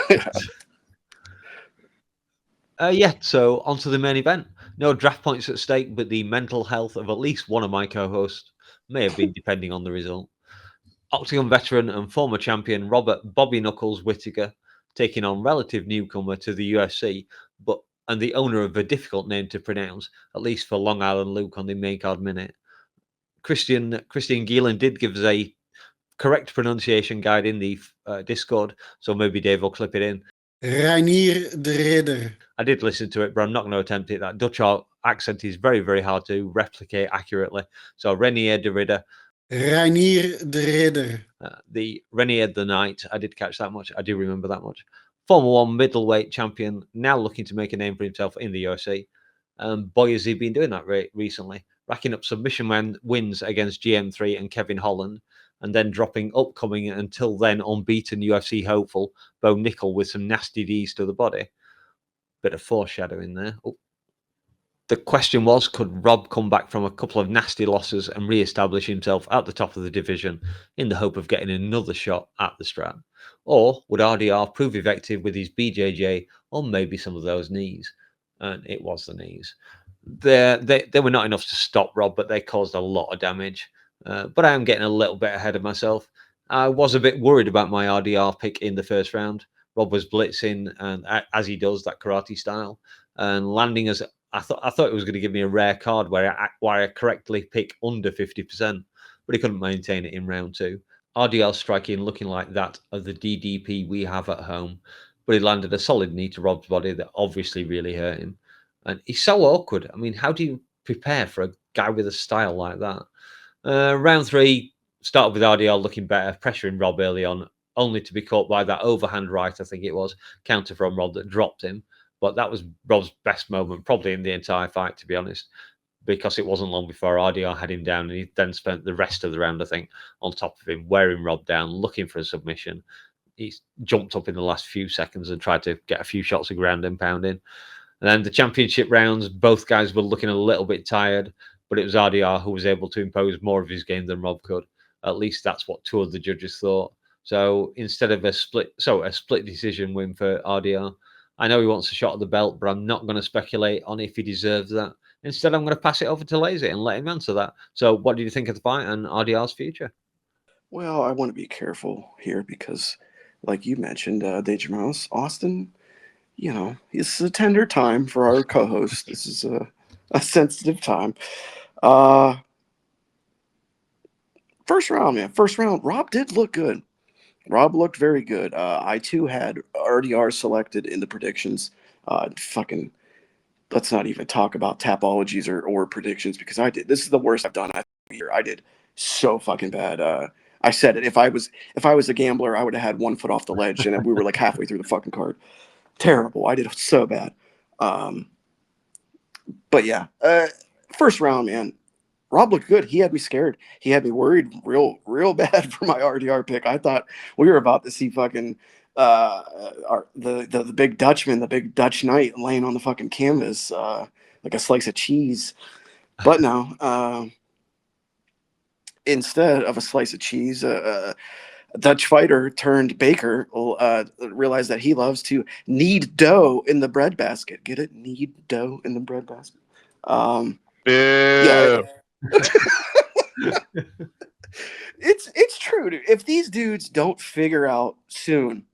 Speaker 1: So on to the main event. No draft points at stake, but the mental health of at least one of my co-hosts may have been depending on the result. Octagon veteran and former champion Robert Bobby Knuckles Whittaker taking on relative newcomer to the UFC, and the owner of a difficult name to pronounce, at least for Long Island Luke on the main card minute. Christian Gielen did give us a correct pronunciation guide in the Discord, so maybe Dave will clip it in.
Speaker 5: Reinier de Ridder.
Speaker 1: I did listen to it, but I'm not going to attempt it. That Dutch accent is very, very hard to replicate accurately. So Reinier de Ridder.
Speaker 5: Reinier de Ridder.
Speaker 1: The Reinier the Knight. I did catch that much. I do remember that much. Former one middleweight champion, now looking to make a name for himself in the UFC. Boy, has he been doing that recently. Racking up submission wins against GM3 and Kevin Holland, and then dropping upcoming until then unbeaten UFC hopeful Bo Nickel with some nasty Ds to the body. Bit of foreshadowing there. Oh. The question was, could Rob come back from a couple of nasty losses and re-establish himself at the top of the division in the hope of getting another shot at the strap? Or would RDR prove effective with his BJJ or maybe some of those knees? And it was the knees. They were not enough to stop Rob, but they caused a lot of damage. But I am getting a little bit ahead of myself. I was a bit worried about my RDR pick in the first round. Rob was blitzing, and as he does, that karate style, and landing as I thought it was going to give me a rare card where I correctly pick under 50%, but he couldn't maintain it in round 2. RDR striking looking like that of the DDP we have at home, but he landed a solid knee to Rob's body that obviously really hurt him. And he's so awkward. I mean, how do you prepare for a guy with a style like that? Round 3 started with RDR looking better, pressuring Rob early on, only to be caught by that overhand right, I think it was, counter from Rob that dropped him. But that was Rob's best moment, probably in the entire fight, to be honest, because it wasn't long before RDR had him down, and he then spent the rest of the round, I think, on top of him, wearing Rob down, looking for a submission. He jumped up in the last few seconds and tried to get a few shots of ground and pound in. And then the championship rounds, both guys were looking a little bit tired, but it was RDR who was able to impose more of his game than Rob could. At least that's what 2 of the judges thought. So instead of a split decision win for RDR. I know he wants a shot at the belt, but I'm not going to speculate on if he deserves that. Instead, I'm going to pass it over to Lazy and let him answer that. So what do you think of the fight and RDR's future?
Speaker 2: Well, I want to be careful here because, like you mentioned, DangerMouse, Austin, it's a tender time for our co-host. This is a sensitive time. First round, Rob did look good. Rob looked very good. I, too, had RDR selected in the predictions. Let's not even talk about tapologies or predictions because I did. This is the worst I've done here. I did so fucking bad. I said it. If I was a gambler, I would have had 1 foot off the ledge, and we were like halfway through the fucking card. Terrible. I did so bad. But yeah, first round, man. Rob looked good. He had me scared. He had me worried real bad for my RDR pick. I thought we were about to see fucking the big Dutchman, the big Dutch knight laying on the fucking canvas like a slice of cheese. But no, instead of a slice of cheese, a Dutch fighter turned baker realized that he loves to knead dough in the bread basket. Get it? Knead dough in the bread basket. Yeah. It's true, dude. If these dudes don't figure out soon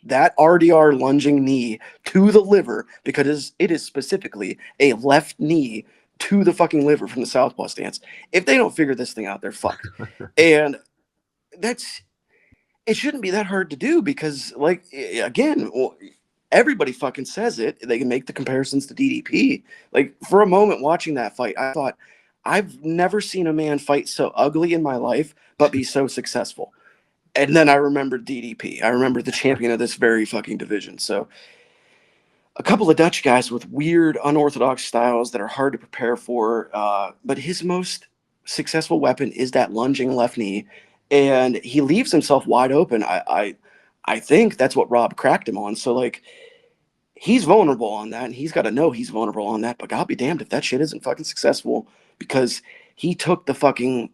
Speaker 2: that RDR lunging knee to the liver, because it is specifically a left knee to the fucking liver from the southpaw stance. If they don't figure this thing out, they're fucked. And it shouldn't be that hard to do because, like, again, everybody fucking says it. They can make the comparisons to DDP. Like, for a moment watching that fight, I thought, I've never seen a man fight so ugly in my life, but be so successful. And then I remembered DDP. I remember the champion of this very fucking division. So a couple of Dutch guys with weird, unorthodox styles that are hard to prepare for. But his most successful weapon is that lunging left knee. And he leaves himself wide open. I think that's what Rob cracked him on. So, like, he's vulnerable on that, and he's got to know he's vulnerable on that. But God be damned if that shit isn't fucking successful, because he took the fucking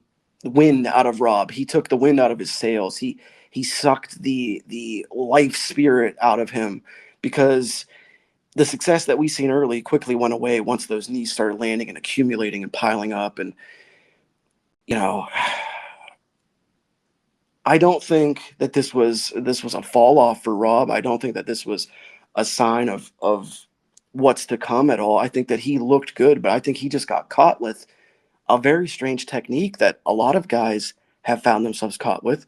Speaker 2: wind out of Rob. He took the wind out of his sails. He sucked the life spirit out of him, because the success that we seen early quickly went away once those knees started landing and accumulating and piling up. And, you know, I don't think that this was a fall off for Rob. I don't think that this was a sign of what's to come at all. I think that he looked good, but I think he just got caught with a very strange technique that a lot of guys have found themselves caught with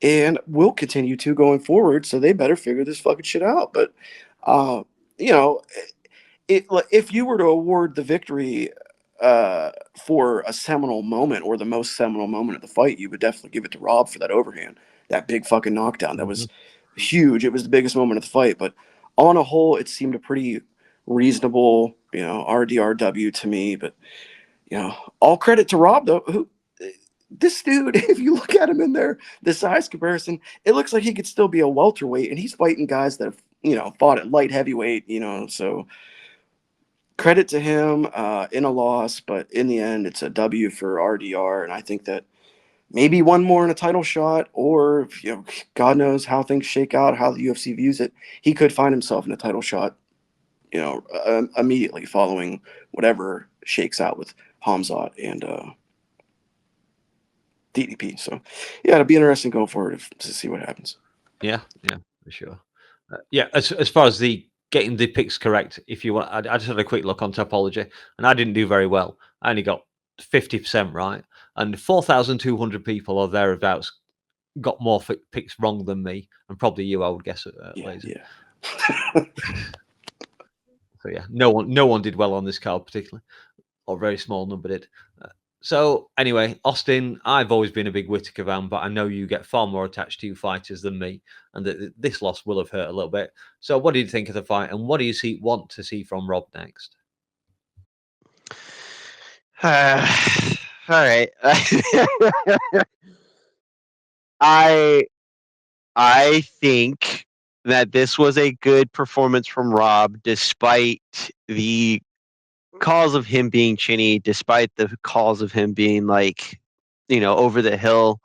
Speaker 2: and will continue to going forward. So they better figure this fucking shit out. But, you know, if you were to award the victory for a seminal moment or the most seminal moment of the fight, you would definitely give it to Rob for that overhand, that big fucking knockdown. That was huge. It was the biggest moment of the fight. But on a whole, it seemed a pretty reasonable, RDRW to me. But, all credit to Rob, though. This dude, if you look at him in there, the size comparison, it looks like he could still be a welterweight, and he's fighting guys that have, fought at light heavyweight, so credit to him in a loss, but in the end, it's a W for RDR, and I think that maybe one more in a title shot, or, God knows how things shake out, how the UFC views it, he could find himself in a title shot, immediately following whatever shakes out with Hamzat and DDP. So, yeah, it'll be interesting going forward to see what happens.
Speaker 1: Yeah, for sure. As far as the getting the picks correct, if you want, I just had a quick look on Topology, and I didn't do very well. I only got 50% right, and 4,200 people or thereabouts got more picks wrong than me, and probably you, I would guess, Lazy.
Speaker 2: Yeah.
Speaker 1: So yeah, no one did well on this card particularly, or a very small number did. So anyway, Austin, I've always been a big Whittaker fan, but I know you get far more attached to your fighters than me, and that this loss will have hurt a little bit. So what do you think of the fight, and what do you want to see from Rob next?
Speaker 4: All right. I think that this was a good performance from Rob, despite the calls of him being chinny, despite the calls of him being over the hill.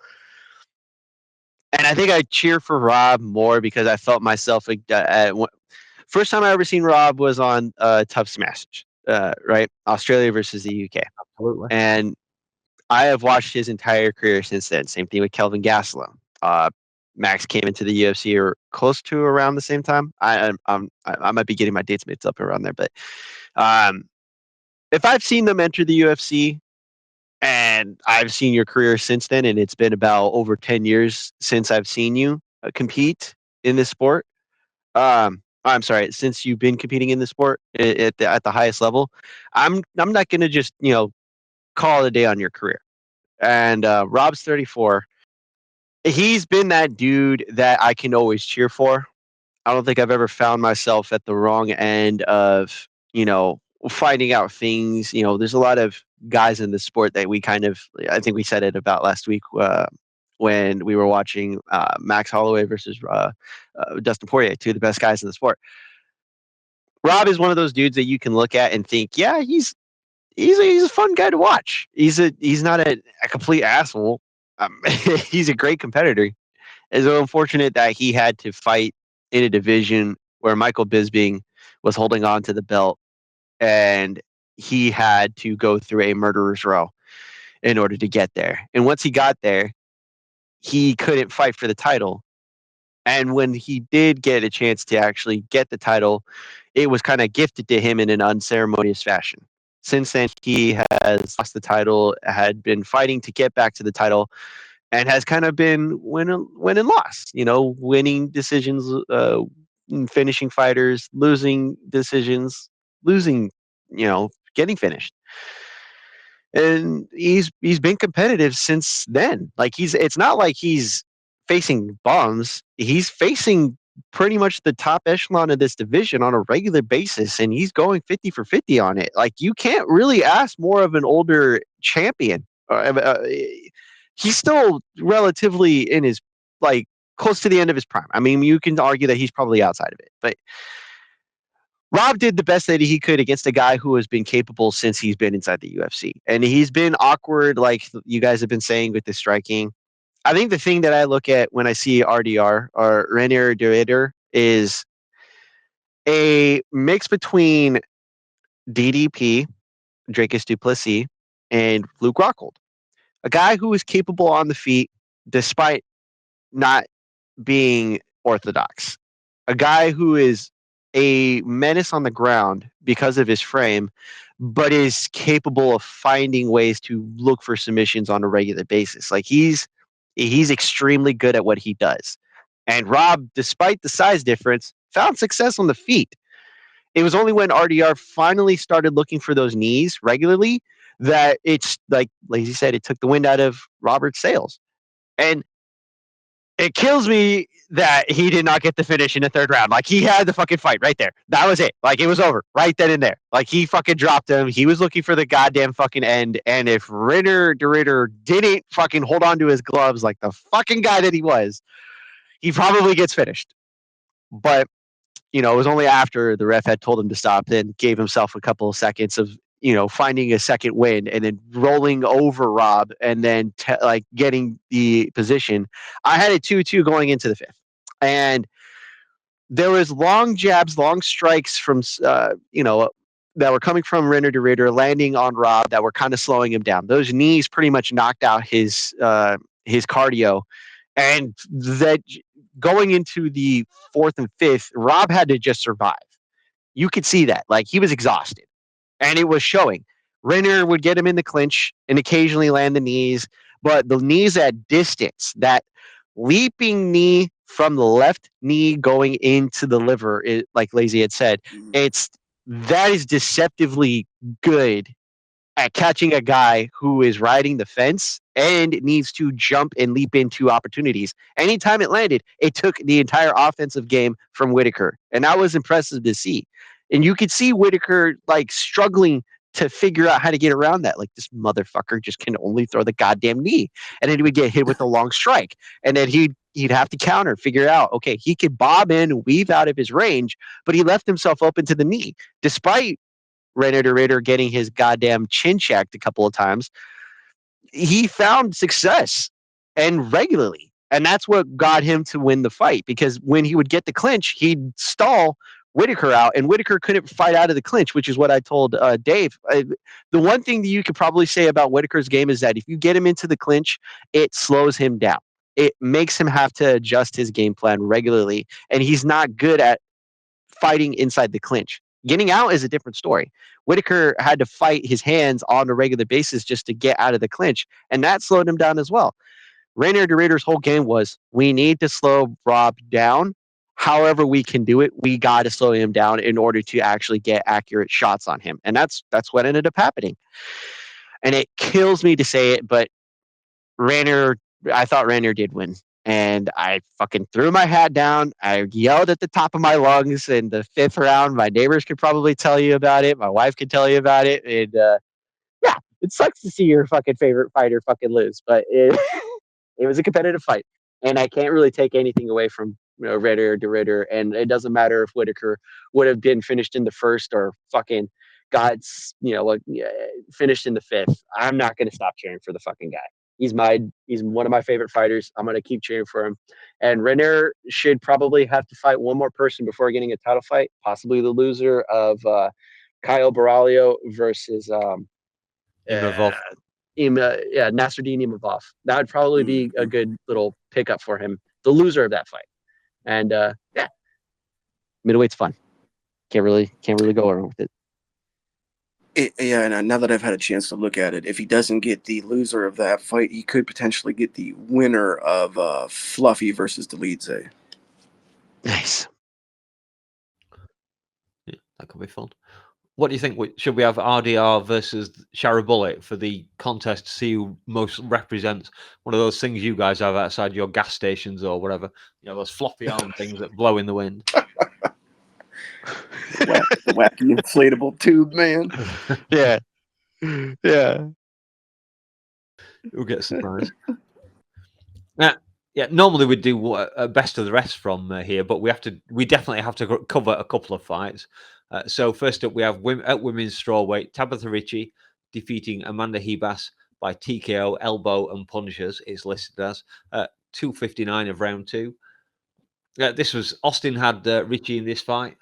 Speaker 4: And I think I cheer for Rob more because I felt myself first time I ever seen Rob was on Tough Smash, right? Australia versus the UK.
Speaker 1: Absolutely.
Speaker 4: And I have watched his entire career since then. Same thing with Kelvin Gastelum. Max came into the UFC or close to around the same time. I might be getting my dates mixed up around there, but if I've seen them enter the UFC, and I've seen your career since then, and it's been about over 10 years since I've seen you compete in this sport. I'm sorry, since you've been competing in the sport at the highest level, I'm not going to just call it a day on your career. And Rob's 34. He's been that dude that I can always cheer for. I don't think I've ever found myself at the wrong end of finding out things. There's a lot of guys in the sport that we I think we said it about last week when we were watching Max Holloway versus Dustin Poirier, two of the best guys in the sport. Rob is one of those dudes that you can look at and think, yeah, he's a fun guy to watch. He's not a complete asshole. He's a great competitor. It's so unfortunate that he had to fight in a division where Michael Bisping was holding on to the belt, and he had to go through a murderer's row in order to get there. And once he got there, he couldn't fight for the title. And when he did get a chance to actually get the title, it was kind of gifted to him in an unceremonious fashion. Since then, he has lost the title, had been fighting to get back to the title, and has kind of been win and loss, winning decisions, finishing fighters, losing decisions, losing, getting finished. And he's been competitive since then. It's not like he's facing bums. He's facing pretty much the top echelon of this division on a regular basis, and he's going 50 for 50 on it. You can't really ask more of an older champion. He's still relatively in his close to the end of his prime. I mean, you can argue that he's probably outside of it, but Rob did the best that he could against a guy who has been capable since he's been inside the UFC. And he's been awkward, like you guys have been saying with the striking. I think the thing that I look at when I see RDR or Reinier de Ridder is a mix between DDP, Dracus Duplessis, and Luke Rockhold. A guy who is capable on the feet despite not being orthodox. A guy who is a menace on the ground because of his frame, but is capable of finding ways to look for submissions on a regular basis. Like he's extremely good at what he does. And Rob, despite the size difference, found success on the feet. It was only when RDR finally started looking for those knees regularly that it's like Lazy said, it took the wind out of Robert's sails. And it kills me that he did not get the finish in the third round. Like he had the fucking fight right there. That was it. Like it was over right then and there. Like he fucking dropped him. He was looking for the goddamn fucking end. And if Reinier de Ridder didn't fucking hold on to his gloves like the fucking guy that he was, he probably gets finished. But it was only after the ref had told him to stop and gave himself a couple of seconds of, finding a second win and then rolling over Rob and then getting the position. I had a 2-2 going into the fifth. And there was long jabs, long strikes from, that were coming from Reinier de Ridder landing on Rob that were kind of slowing him down. Those knees pretty much knocked out his cardio. And that going into the fourth and fifth, Rob had to just survive. You could see that. Like he was exhausted. And it was showing. Reinier would get him in the clinch and occasionally land the knees, but the knees at distance, that leaping knee from the left knee going into the liver, like Lazy had said, that is deceptively good at catching a guy who is riding the fence and needs to jump and leap into opportunities. Anytime it landed, it took the entire offensive game from Whittaker. And that was impressive to see. And you could see Whittaker like struggling to figure out how to get around that. Like this motherfucker just can only throw the goddamn knee. And then he would get hit with a long strike. And then he'd have to counter, figure out, okay, he could bob in, weave out of his range, but he left himself open to the knee. Despite Reinier de Ridder getting his goddamn chin checked a couple of times, he found success and regularly. And that's what got him to win the fight, because when he would get the clinch, he'd stall Whittaker out, and Whittaker couldn't fight out of the clinch, which is what I told Dave. The one thing that you could probably say about Whittaker's game is that if you get him into the clinch, it slows him down. It makes him have to adjust his game plan regularly, and he's not good at fighting inside the clinch. Getting out is a different story. Whittaker had to fight his hands on a regular basis just to get out of the clinch, and that slowed him down as well. Reinier de Ridder's whole game was, we need to slow Rob down. However we can do it, we got to slow him down in order to actually get accurate shots on him. And that's what ended up happening. And it kills me to say it, but I thought Reinier did win. And I fucking threw my hat down. I yelled at the top of my lungs in the fifth round. My neighbors could probably tell you about it. My wife could tell you about it. And yeah, it sucks to see your fucking favorite fighter fucking lose, but it was a competitive fight. And I can't really take anything away from Reinier de Ridder. And it doesn't matter if Whittaker would have been finished in the first or fucking finished in the fifth. I'm not going to stop cheering for the fucking guy. He's one of my favorite fighters. I'm going to keep cheering for him. And Reinier should probably have to fight one more person before getting a title fight, possibly the loser of Kyle Baralio versus
Speaker 1: Imavov.
Speaker 4: Nasruddin Imavov. That would probably be a good little pickup for him, the loser of that fight. And middleweight's fun. Can't really go wrong with it.
Speaker 2: And now that I've had a chance to look at it, if he doesn't get the loser of that fight, he could potentially get the winner of Fluffy versus Delidze.
Speaker 4: Nice.
Speaker 1: Yeah, that could be fun. What do you think? Should we have RDR versus Sharabullet for the contest to see who most represents one of those things you guys have outside your gas stations or whatever? Those floppy arm things that blow in the wind.
Speaker 2: The wacky inflatable tube, man.
Speaker 4: Yeah.
Speaker 1: Who gets surprised? Now, Yeah, normally we'd do best of the rest from here, but we definitely have to cover a couple of fights. So first up, we have at women's strawweight, Tabitha Ricci defeating Amanda Hebas by TKO, elbow, and punches. It's listed as 2:59 of round 2. This was Austin had Ricci in this fight.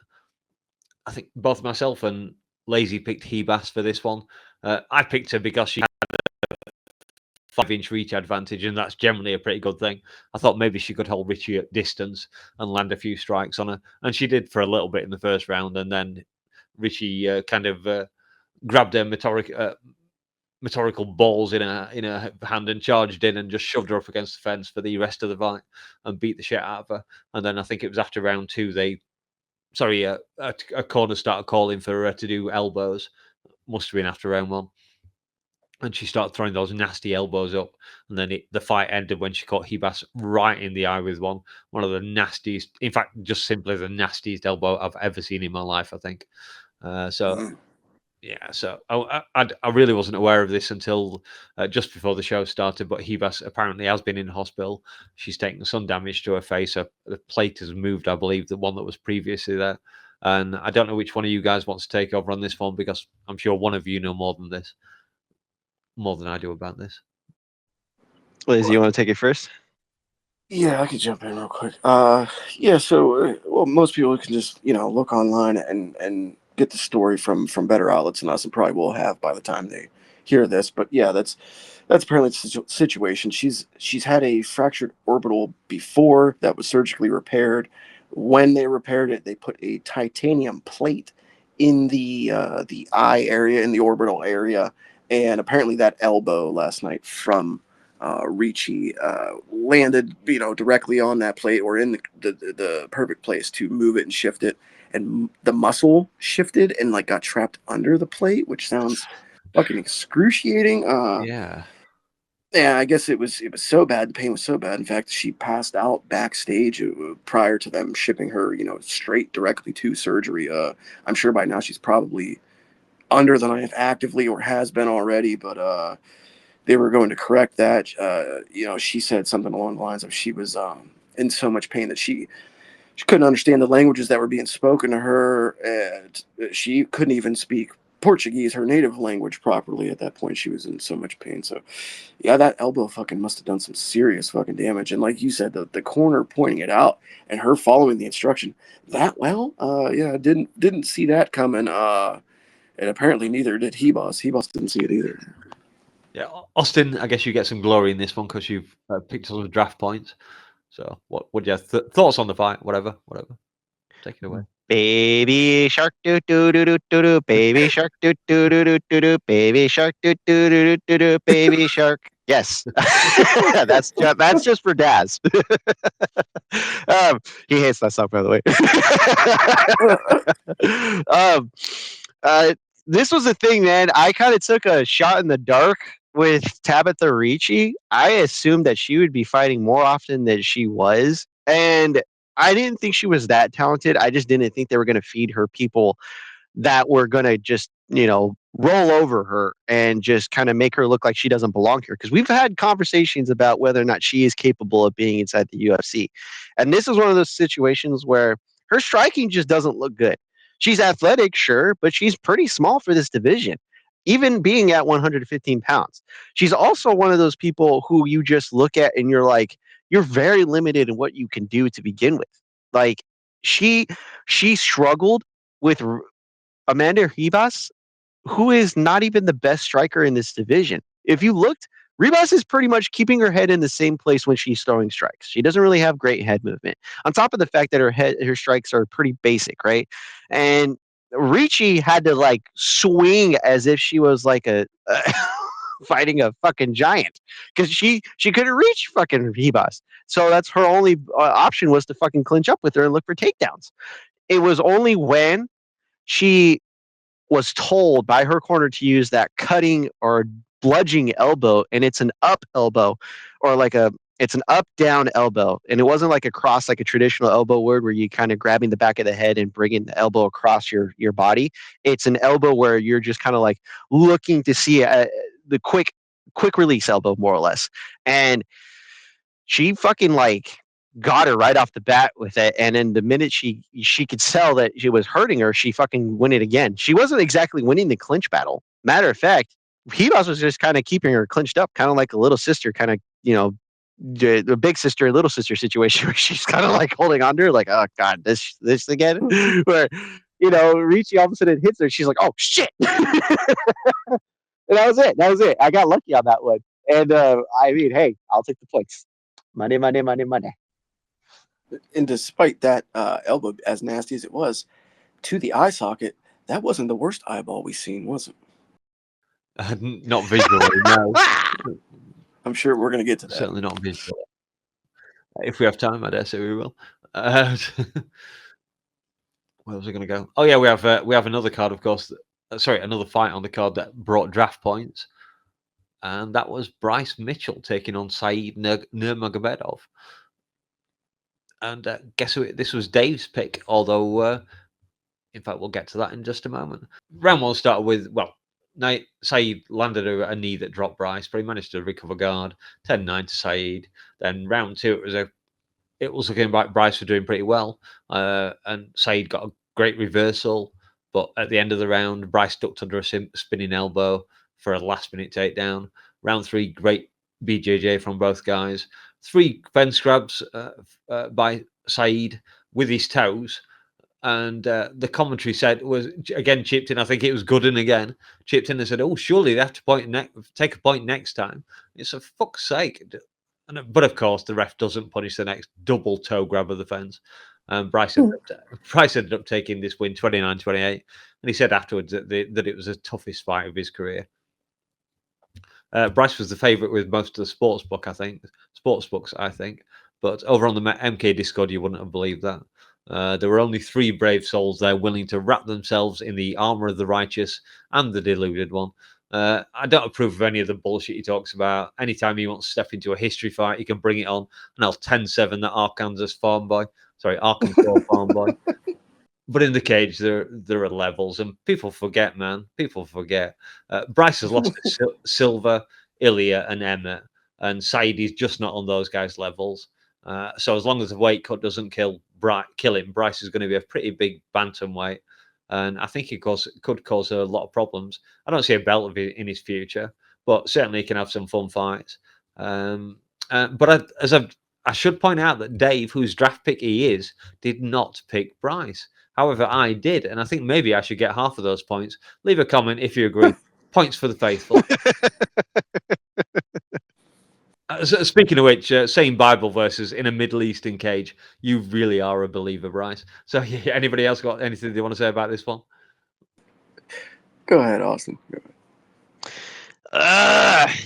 Speaker 1: I think both myself and Lazy picked Hebas for this one. I picked her because she had a 5-inch reach advantage, and that's generally a pretty good thing. I thought maybe she could hold Ricci at distance and land a few strikes on her, and she did for a little bit in the first round, and then Ricci kind of grabbed her metaphorical balls in her hand and charged in and just shoved her up against the fence for the rest of the fight and beat the shit out of her. And then I think it was after round 2 a corner started calling for her to do elbows. Must have been after round 1. And she started throwing those nasty elbows up. And then the fight ended when she caught Hebas right in the eye with one of the nastiest, in fact, just simply the nastiest elbow I've ever seen in my life, I think. Yeah, so I really wasn't aware of this until just before the show started, but Hebas apparently has been in hospital. She's taken some damage to her face. The plate has moved, I believe, the one that was previously there. And I don't know which one of you guys wants to take over on this one, because I'm sure one of you know more than I do about this.
Speaker 4: Liz, you want to take it first?
Speaker 2: Yeah, I could jump in real quick. Yeah, so most people can just look online and get the story from better outlets than us, and probably will have by the time they hear this. But yeah, that's apparently the situation. She's had a fractured orbital before that was surgically repaired. When they repaired it, they put a titanium plate in the eye area, in the orbital area, and apparently that elbow last night from Ricci landed, directly on that plate, or in the perfect place to move it and shift it, and the muscle shifted and got trapped under the plate, which sounds fucking excruciating.
Speaker 1: Yeah,
Speaker 2: I guess it was so bad. The pain was so bad. In fact, she passed out backstage prior to them shipping her, straight directly to surgery. I'm sure by now she's probably under the knife actively, or has been already, but they were going to correct that. She said something along the lines of she was in so much pain that she couldn't understand the languages that were being spoken to her, and she couldn't even speak Portuguese, her native language, properly at that point. She was in so much pain. So yeah, that elbow fucking must have done some serious fucking damage. And like you said, the corner pointing it out and her following the instruction that well, yeah, didn't see that coming. And apparently neither did Hebas. Hebas didn't see it either.
Speaker 1: yeah. Austin, I guess you get some glory in this one because you've picked some draft points. So, what do you have thoughts on the fight? Whatever. Take it away.
Speaker 4: Baby shark do do do do do do, baby shark do do do do do do, baby shark do do do do do, baby shark. Yes, that's just for Daz. He hates that song, by the way. This was the thing, man. I kind of took a shot in the dark with Tabitha Ricci. I assumed that she would be fighting more often than she was, and I didn't think she was that talented. I just didn't think they were going to feed her people that were going to just, roll over her and just kind of make her look like she doesn't belong here. Because we've had conversations about whether or not she is capable of being inside the UFC. And this is one of those situations where her striking just doesn't look good. She's athletic, sure, but she's pretty small for this division, even being at 115 pounds. She's also one of those people who you just look at and you're like, you're very limited in what you can do to begin with. Like she struggled with Amanda Ribas, who is not even the best striker in this division. If you looked, Ribas is pretty much keeping her head in the same place when she's throwing strikes. She doesn't really have great head movement. On top of the fact that her strikes are pretty basic, right? And Ricci had to swing as if she was like a fighting a fucking giant, because she couldn't reach fucking Ribas. So that's her only option, was to fucking clinch up with her and look for takedowns. It was only when she was told by her corner to use that cutting or bludgeoning elbow, and it's an up elbow, or it's an up down elbow, and it wasn't like a cross, like a traditional elbow word where you kind of grabbing the back of the head and bringing the elbow across your body. It's an elbow where you're just kind of like looking to see the quick release elbow, more or less. And she fucking like got her right off the bat with it. And then the minute she could tell that she was hurting her, she fucking win it again. She wasn't exactly winning the clinch battle. Matter of fact, Hibas was just kind of keeping her clinched up, kind of like a little sister, kind of, you know, the big sister, little sister situation where she's kind of like holding on to her, like, oh god, this again. Where, you know, Ricci all of a sudden hits her, she's like, oh shit. And that was it. That was it. I got lucky on that one. And I mean, hey, I'll take the points. Money.
Speaker 2: And despite that elbow, as nasty as it was, to the eye socket, that wasn't the worst eyeball we've seen, was it?
Speaker 1: Not visually, no.
Speaker 2: I'm sure we're going to get to that.
Speaker 1: Certainly not visually. If we have time, I dare say we will. Where was I going to go? Oh yeah, we have another card, of course. Another fight on the card that brought draft points, and that was Bryce Mitchell taking on Said Nurmagomedov. And guess who? This was Dave's pick, although, in fact, we'll get to that in just a moment. Round one started with, well, Said landed a knee that dropped Bryce, but he managed to recover guard, 10-9 to Said. Then round two, it was looking like Bryce was doing pretty well, and Said got a great reversal. But at the end of the round, Bryce ducked under a spinning elbow for a last-minute takedown. Round three, great BJJ from both guys. 3 fence grabs by Said with his toes. And the commentary said was again chipped in. I think it was Gooden again chipped in and said, "Oh, surely they have to take a point next time." It's a fuck's sake. But of course, the ref doesn't punish the next double toe grab of the fence. Bryce ended up taking this win 29-28, and he said afterwards that it was the toughest fight of his career. Bryce was the favourite with most of the sportsbooks, I think. But over on the MK Discord, you wouldn't have believed that. There were only 3 brave souls there willing to wrap themselves in the armour of the righteous and the deluded one. I don't approve of any of the bullshit he talks about. Anytime he wants to step into a history fight, he can bring it on, and I'll 10-7 that Arkansas farm boy. But in the cage, there are levels, and people forget, man. People forget. Bryce has lost to Silva, Ilya, and Emmett, and Saidi's just not on those guys' levels. So as long as the weight cut doesn't kill him, Bryce is going to be a pretty big bantamweight, and I think it could cause a lot of problems. I don't see a belt in his future, but certainly he can have some fun fights. But I should point out that Dave, whose draft pick he is, did not pick Bryce. However, I did, and I think maybe I should get half of those points. Leave a comment if you agree. Points for the faithful. Speaking of which, saying Bible verses in a Middle Eastern cage, you really are a believer, Bryce. So, yeah, anybody else got anything they want to say about this one?
Speaker 2: Go ahead, Austin.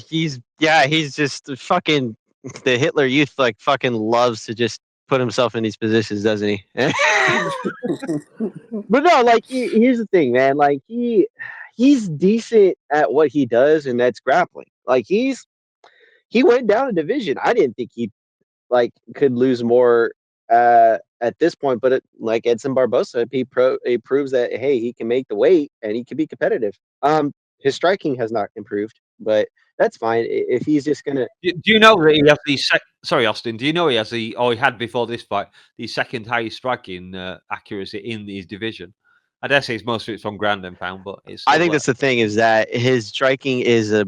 Speaker 4: He's just fucking the Hitler Youth, like fucking loves to just put himself in these positions, doesn't he? But no, like here's the thing, man. Like he's decent at what he does, and that's grappling. Like he went down a division. I didn't think he could lose more at this point, but like Edson Barbosa, he proves that hey, he can make the weight and he can be competitive. His striking has not improved, but that's fine if he's just gonna.
Speaker 1: Do you know that he has the sorry, Austin? Do you know he had before this fight the second highest striking accuracy in his division? I dare say most of it's from ground and pound, but it's.
Speaker 4: I think that's the thing is that his striking is a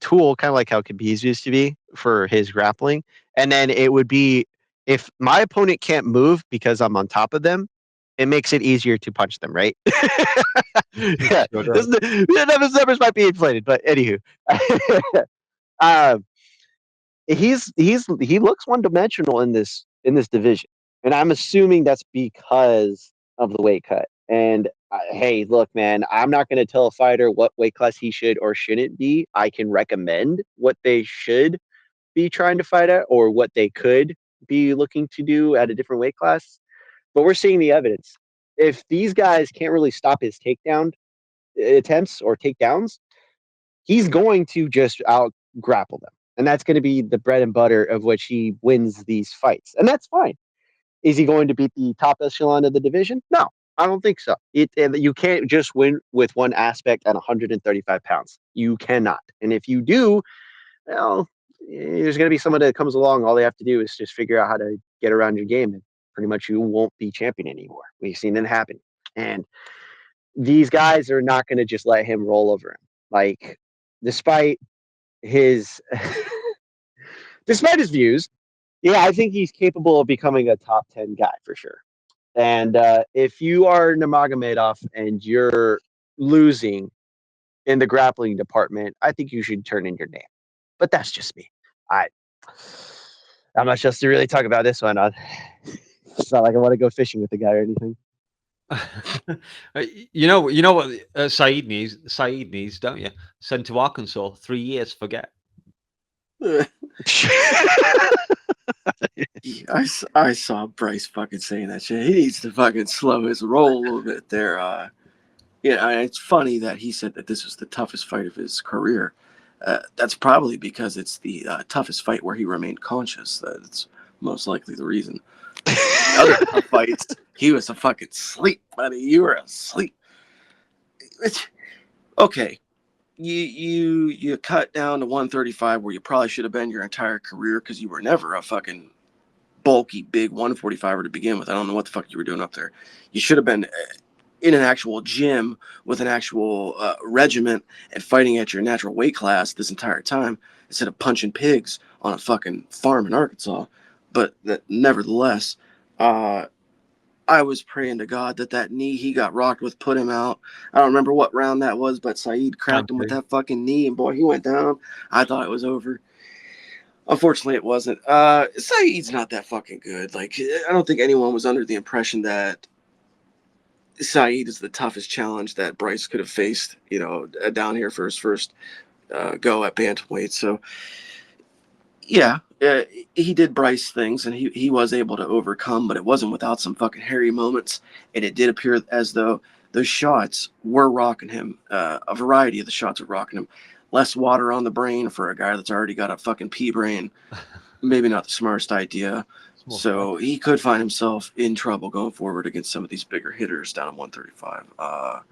Speaker 4: tool, kind of like how Khabib used to be for his grappling, and then it would be if my opponent can't move because I'm on top of them, it makes it easier to punch them, right? Yeah, the numbers might be inflated, but anywho, he looks one dimensional in this division, and I'm assuming that's because of the weight cut. And hey, look, man, I'm not going to tell a fighter what weight class he should or shouldn't be. I can recommend what they should be trying to fight at or what they could be looking to do at a different weight class. But we're seeing the evidence. If these guys can't really stop his takedown attempts or takedowns, he's going to just out grapple them. And that's going to be the bread and butter of which he wins these fights. And that's fine. Is he going to beat the top echelon of the division? No, I don't think so. You can't just win with one aspect at 135 pounds. You cannot. And if you do, well, there's going to be someone that comes along. All they have to do is just figure out how to get around your game, and pretty much you won't be champion anymore. We've seen it happen. And these guys are not going to just let him roll over him. Like, despite his views, yeah, I think he's capable of becoming a top 10 guy for sure. And if you are Nurmagomedov and you're losing in the grappling department, I think you should turn in your name. But that's just me. I'm not just to really talk about this one. It's not like I want to go fishing with the guy or anything.
Speaker 1: You know what Saeed needs, don't you? Send to Arkansas, 3 years, forget.
Speaker 2: I saw Bryce fucking saying that shit. He needs to fucking slow his roll a little bit there. It's funny that he said that this was the toughest fight of his career. That's probably because it's the toughest fight where he remained conscious. That's most likely the reason. Other tough fights, he was a fucking sleep, buddy. You were asleep. Okay. You cut down to 135 where you probably should have been your entire career because you were never a fucking bulky, big 145er to begin with. I don't know what the fuck you were doing up there. You should have been in an actual gym with an actual regiment and fighting at your natural weight class this entire time instead of punching pigs on a fucking farm in Arkansas. But nevertheless, I was praying to God that knee he got rocked with put him out. I don't remember what round that was, but Saeed cracked him with that fucking knee, and boy, he went down. I thought it was over. Unfortunately, it wasn't. Saeed's not that fucking good. Like, I don't think anyone was under the impression that Saeed is the toughest challenge that Bryce could have faced, down here for his first go at bantamweight. So, yeah, he did Bryce things, and he was able to overcome, but it wasn't without some fucking hairy moments. And it did appear as though those shots were rocking him. A variety of the shots were rocking him. Less water on the brain for a guy that's already got a fucking pea brain. Maybe not the smartest idea. So he could find himself in trouble going forward against some of these bigger hitters down at 135.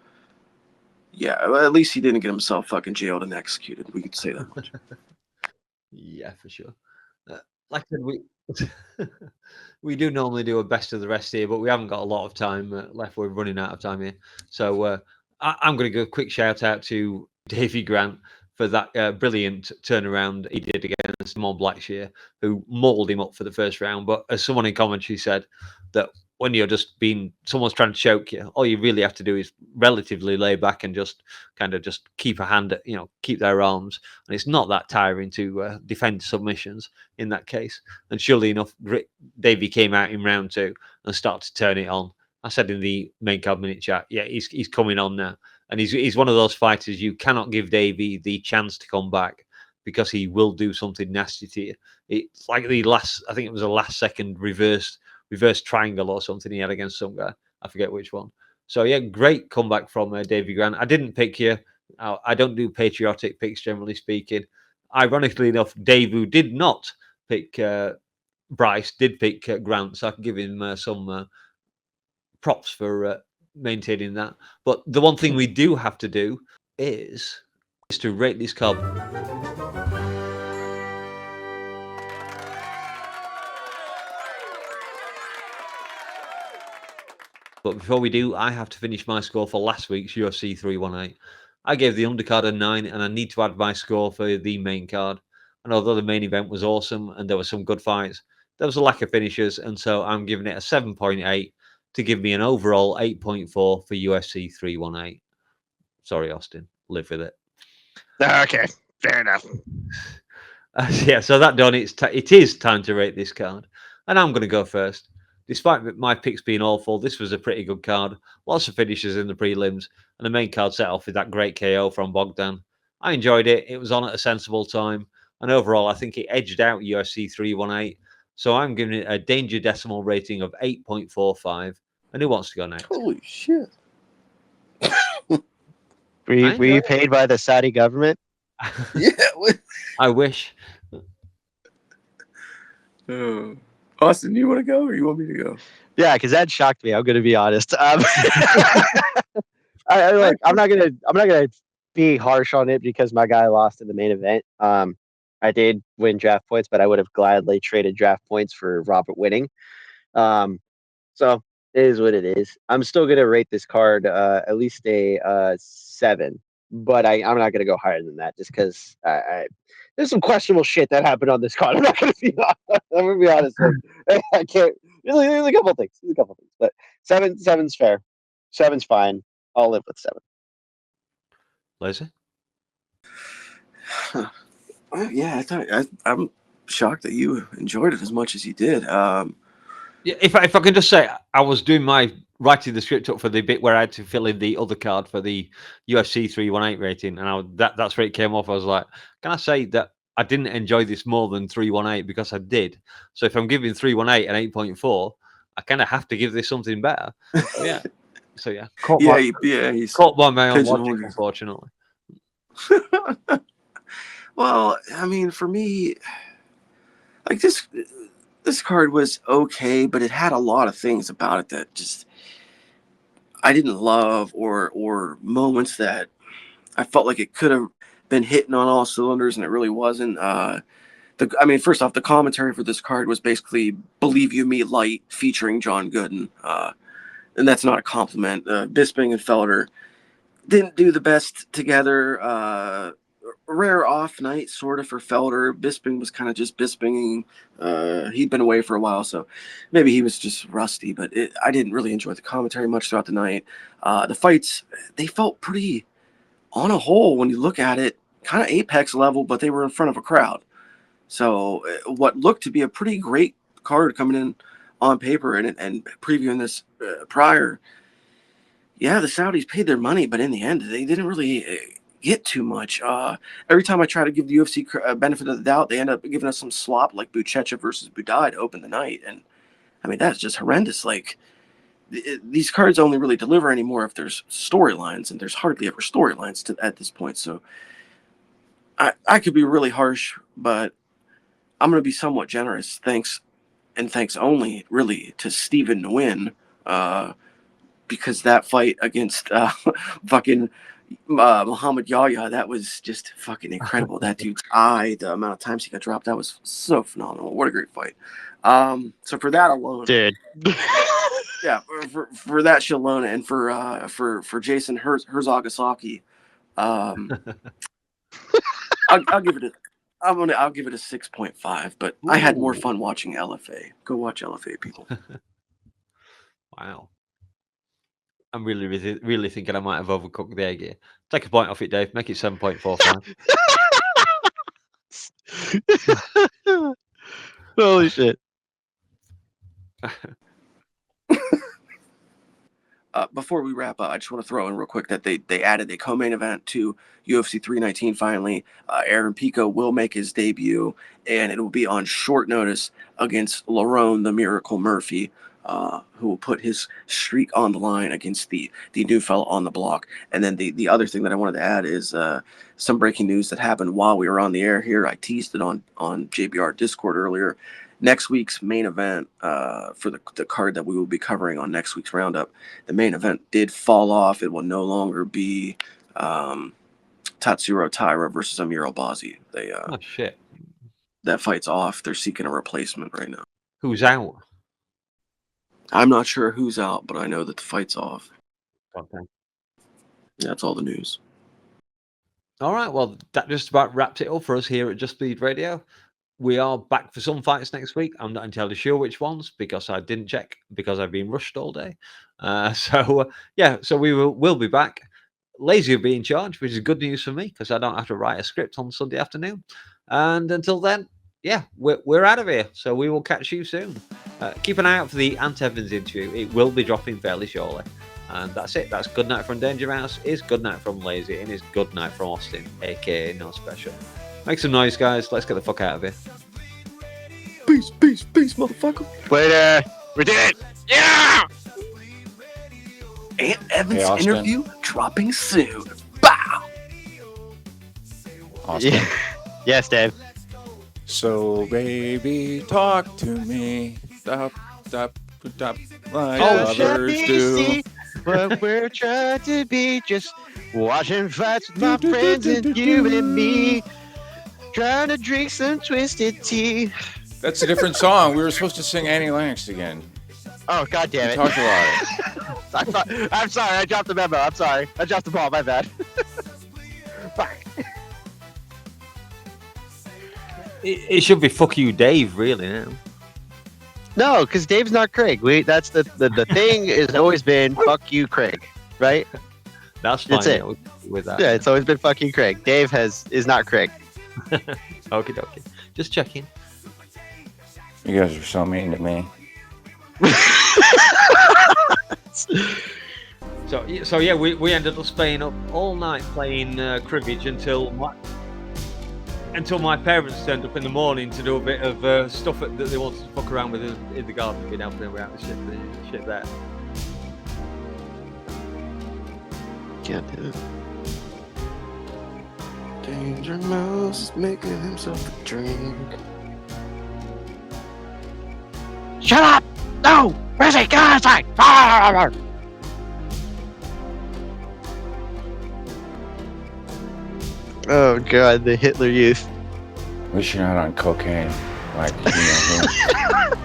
Speaker 2: Yeah, at least he didn't get himself fucking jailed and executed. We could say that much.
Speaker 1: Yeah, for sure. Like I said, we do normally do a best of the rest here, but we haven't got a lot of time left. We're running out of time here. So I'm going to give a quick shout out to Davey Grant for that brilliant turnaround he did against Mon Blackshear, who mauled him up for the first round. But as someone in commentary said, that when you're just someone's trying to choke you, all you really have to do is relatively lay back and just keep a hand, keep their arms. And it's not that tiring to defend submissions in that case. And surely enough, Davey came out in round 2 and started to turn it on. I said in the main card minute chat, yeah, he's coming on now. And he's one of those fighters you cannot give Davey the chance to come back because he will do something nasty to you. It's like I think it was a last second reverse triangle or something he had against some guy. I forget which one. So yeah, great comeback from Davey Grant. I didn't pick you. I don't do patriotic picks, generally speaking. Ironically enough, Dave, who did not pick Bryce, did pick Grant, so I can give him some props for maintaining that. But the one thing we do have to do is to rate this card. But before we do, I have to finish my score for last week's UFC 318. I gave the undercard a 9, and I need to add my score for the main card. And although the main event was awesome and there were some good fights, there was a lack of finishers, and so I'm giving it a 7.8 to give me an overall 8.4 for UFC 318. Sorry, Austin. Live with it.
Speaker 4: Okay, fair enough.
Speaker 1: Yeah, so that done, it is time to rate this card. And I'm going to go first. Despite my picks being awful, this was a pretty good card. Lots of finishes in the prelims, and the main card set off with that great KO from Bogdan. I enjoyed it. It was on at a sensible time. And overall, I think it edged out UFC 318. So I'm giving it a danger decimal rating of 8.45. And who wants to go next?
Speaker 2: Holy shit.
Speaker 4: Were you paid by the Saudi government?
Speaker 2: Yeah.
Speaker 1: I wish.
Speaker 2: Austin, do you want to go or you want me to go?
Speaker 4: Yeah, because that shocked me. I'm going to be honest. I'm not gonna be harsh on it because my guy lost in the main event. I did win draft points, but I would have gladly traded draft points for Robert winning. So it is what it is. I'm still gonna rate this card at least a 7, but I'm not gonna go higher than that just because there's some questionable shit that happened on this card. I'm not gonna be honest. I'm gonna be honest. Like, I can't. There's a couple things. But seven's fair. 7's fine. I'll live with 7.
Speaker 1: Lazy?
Speaker 2: Well, yeah, I'm shocked that you enjoyed it as much as you did.
Speaker 1: Yeah, if I can just say, I was doing my writing the script up for the bit where I had to fill in the other card for the UFC 318 rating, and that's where it came off. I was like, can I say that I didn't enjoy this more than 318 because I did? So if I'm giving 318 an 8.4, I kind of have to give this something better. Yeah. So yeah, caught by my own logic, unfortunately.
Speaker 2: Well, I mean, for me, like this card was okay, but it had a lot of things about it that just I didn't love, or moments that I felt like it could have been hitting on all cylinders, and it really wasn't. First off, the commentary for this card was basically "Believe You Me" light, featuring John Gooden, and that's not a compliment. Bisping and Felder didn't do the best together. Rare off night, sort of, for Felder. Bisping was kind of just Bispinging. He'd been away for a while, so maybe he was just rusty, but I didn't really enjoy the commentary much throughout the night. The fights, they felt pretty, on a whole, when you look at it, kind of Apex level, but they were in front of a crowd. So what looked to be a pretty great card coming in on paper and previewing this prior, yeah, the Saudis paid their money, but in the end, they didn't really get too much. Every time I try to give the UFC benefit of the doubt, they end up giving us some slop like Buchecha versus Budai to open the night. And I mean, that's just horrendous. Like, these cards only really deliver anymore if there's storylines, and there's hardly ever storylines at this point. So I could be really harsh, but I'm going to be somewhat generous. Thanks only really to Stephen Nguyen, because that fight against fucking Muhammad Yahya, that was just fucking incredible. That dude's eye, the amount of times he got dropped, that was so phenomenal. What a great fight. So for that alone,
Speaker 4: Dude.
Speaker 2: yeah, for that shit alone, and for Jason Herzogasaki, I'll give it I'll give it a 6.5, but I had more fun watching LFA. Go watch LFA, people.
Speaker 1: Wow. I'm really thinking I might have overcooked the egg here. Take a point off it, Dave. Make it 7.45.
Speaker 4: Holy shit.
Speaker 2: Before we wrap up, I just want to throw in real quick that they added a co-main event to UFC 319 finally. Aaron Pico will make his debut, and it will be on short notice against Lerone the Miracle Murphy, who will put his streak on the line against the new fella on the block. And then the other thing that I wanted to add is some breaking news that happened while we were on the air here. I teased it on JBR Discord earlier. Next week's main event, for the card that we will be covering on next week's Roundup, the main event did fall off. It will no longer be Tatsuro Taira versus Amir Albazi.
Speaker 1: Oh, shit.
Speaker 2: That fight's off. They're seeking a replacement right now.
Speaker 1: Who's out?
Speaker 2: I'm not sure who's out, but I know that the fight's off.
Speaker 1: Okay.
Speaker 2: That's all the news.
Speaker 1: All right. Well, that just about wraps it up for us here at Just Bleed Radio. We are back for some fights next week. I'm not entirely sure which ones because I didn't check because I've been rushed all day. So we'll be back. Lazy will be in charge, which is good news for me because I don't have to write a script on Sunday afternoon. And until then, yeah, we're out of here. So we will catch you soon. Keep an eye out for the Ant Evans interview. It will be dropping fairly shortly. And that's it. That's good night from DangerMouse. It's good night from Lazy, and it's good night from Austin, aka No Special. Make some noise, guys. Let's get the fuck out of here.
Speaker 2: Peace, peace, peace, motherfucker.
Speaker 4: Later. We did it. Yeah.
Speaker 2: Ant Evans
Speaker 3: Hey, Austin.
Speaker 2: interview dropping soon. Bow.
Speaker 3: Austin.
Speaker 4: Yeah. Yes, Dave.
Speaker 3: So, baby, talk to me. Stop, like
Speaker 4: Oh,
Speaker 3: others do.
Speaker 4: What we're trying to be, just watching fights with my friends and you and me. Trying to drink some twisted tea.
Speaker 3: That's a different song. We were supposed to sing Annie Lennox again.
Speaker 4: Oh, God damn
Speaker 3: We
Speaker 4: it.
Speaker 3: talked about it.
Speaker 4: I'm sorry. I dropped the memo. I'm sorry. I dropped the ball. My bad. Fuck.
Speaker 1: It should be fuck you, Dave, really now.
Speaker 4: No, because Dave's not Craig. That's the thing has always been fuck you, Craig. Right?
Speaker 1: That's fine.
Speaker 4: That's it.
Speaker 1: Yeah, with that.
Speaker 4: Yeah, it's always been fuck you, Craig. Dave is not Craig.
Speaker 1: Okay. Just checking.
Speaker 3: You guys are so mean to me.
Speaker 1: So yeah, we ended up staying up all night playing cribbage until my parents turned up in the morning to do a bit of stuff that they wanted to fuck around with in the garden, being helping them around the shit there.
Speaker 4: Can't do it.
Speaker 2: DangerMouse is making himself a drink.
Speaker 4: Shut up! No! Where's it? Get outside! Oh God, the Hitler Youth.
Speaker 3: At least you're not on cocaine. Like, you know, him.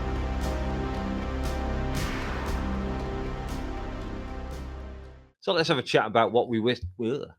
Speaker 1: So let's have a chat about what we wish. Ugh.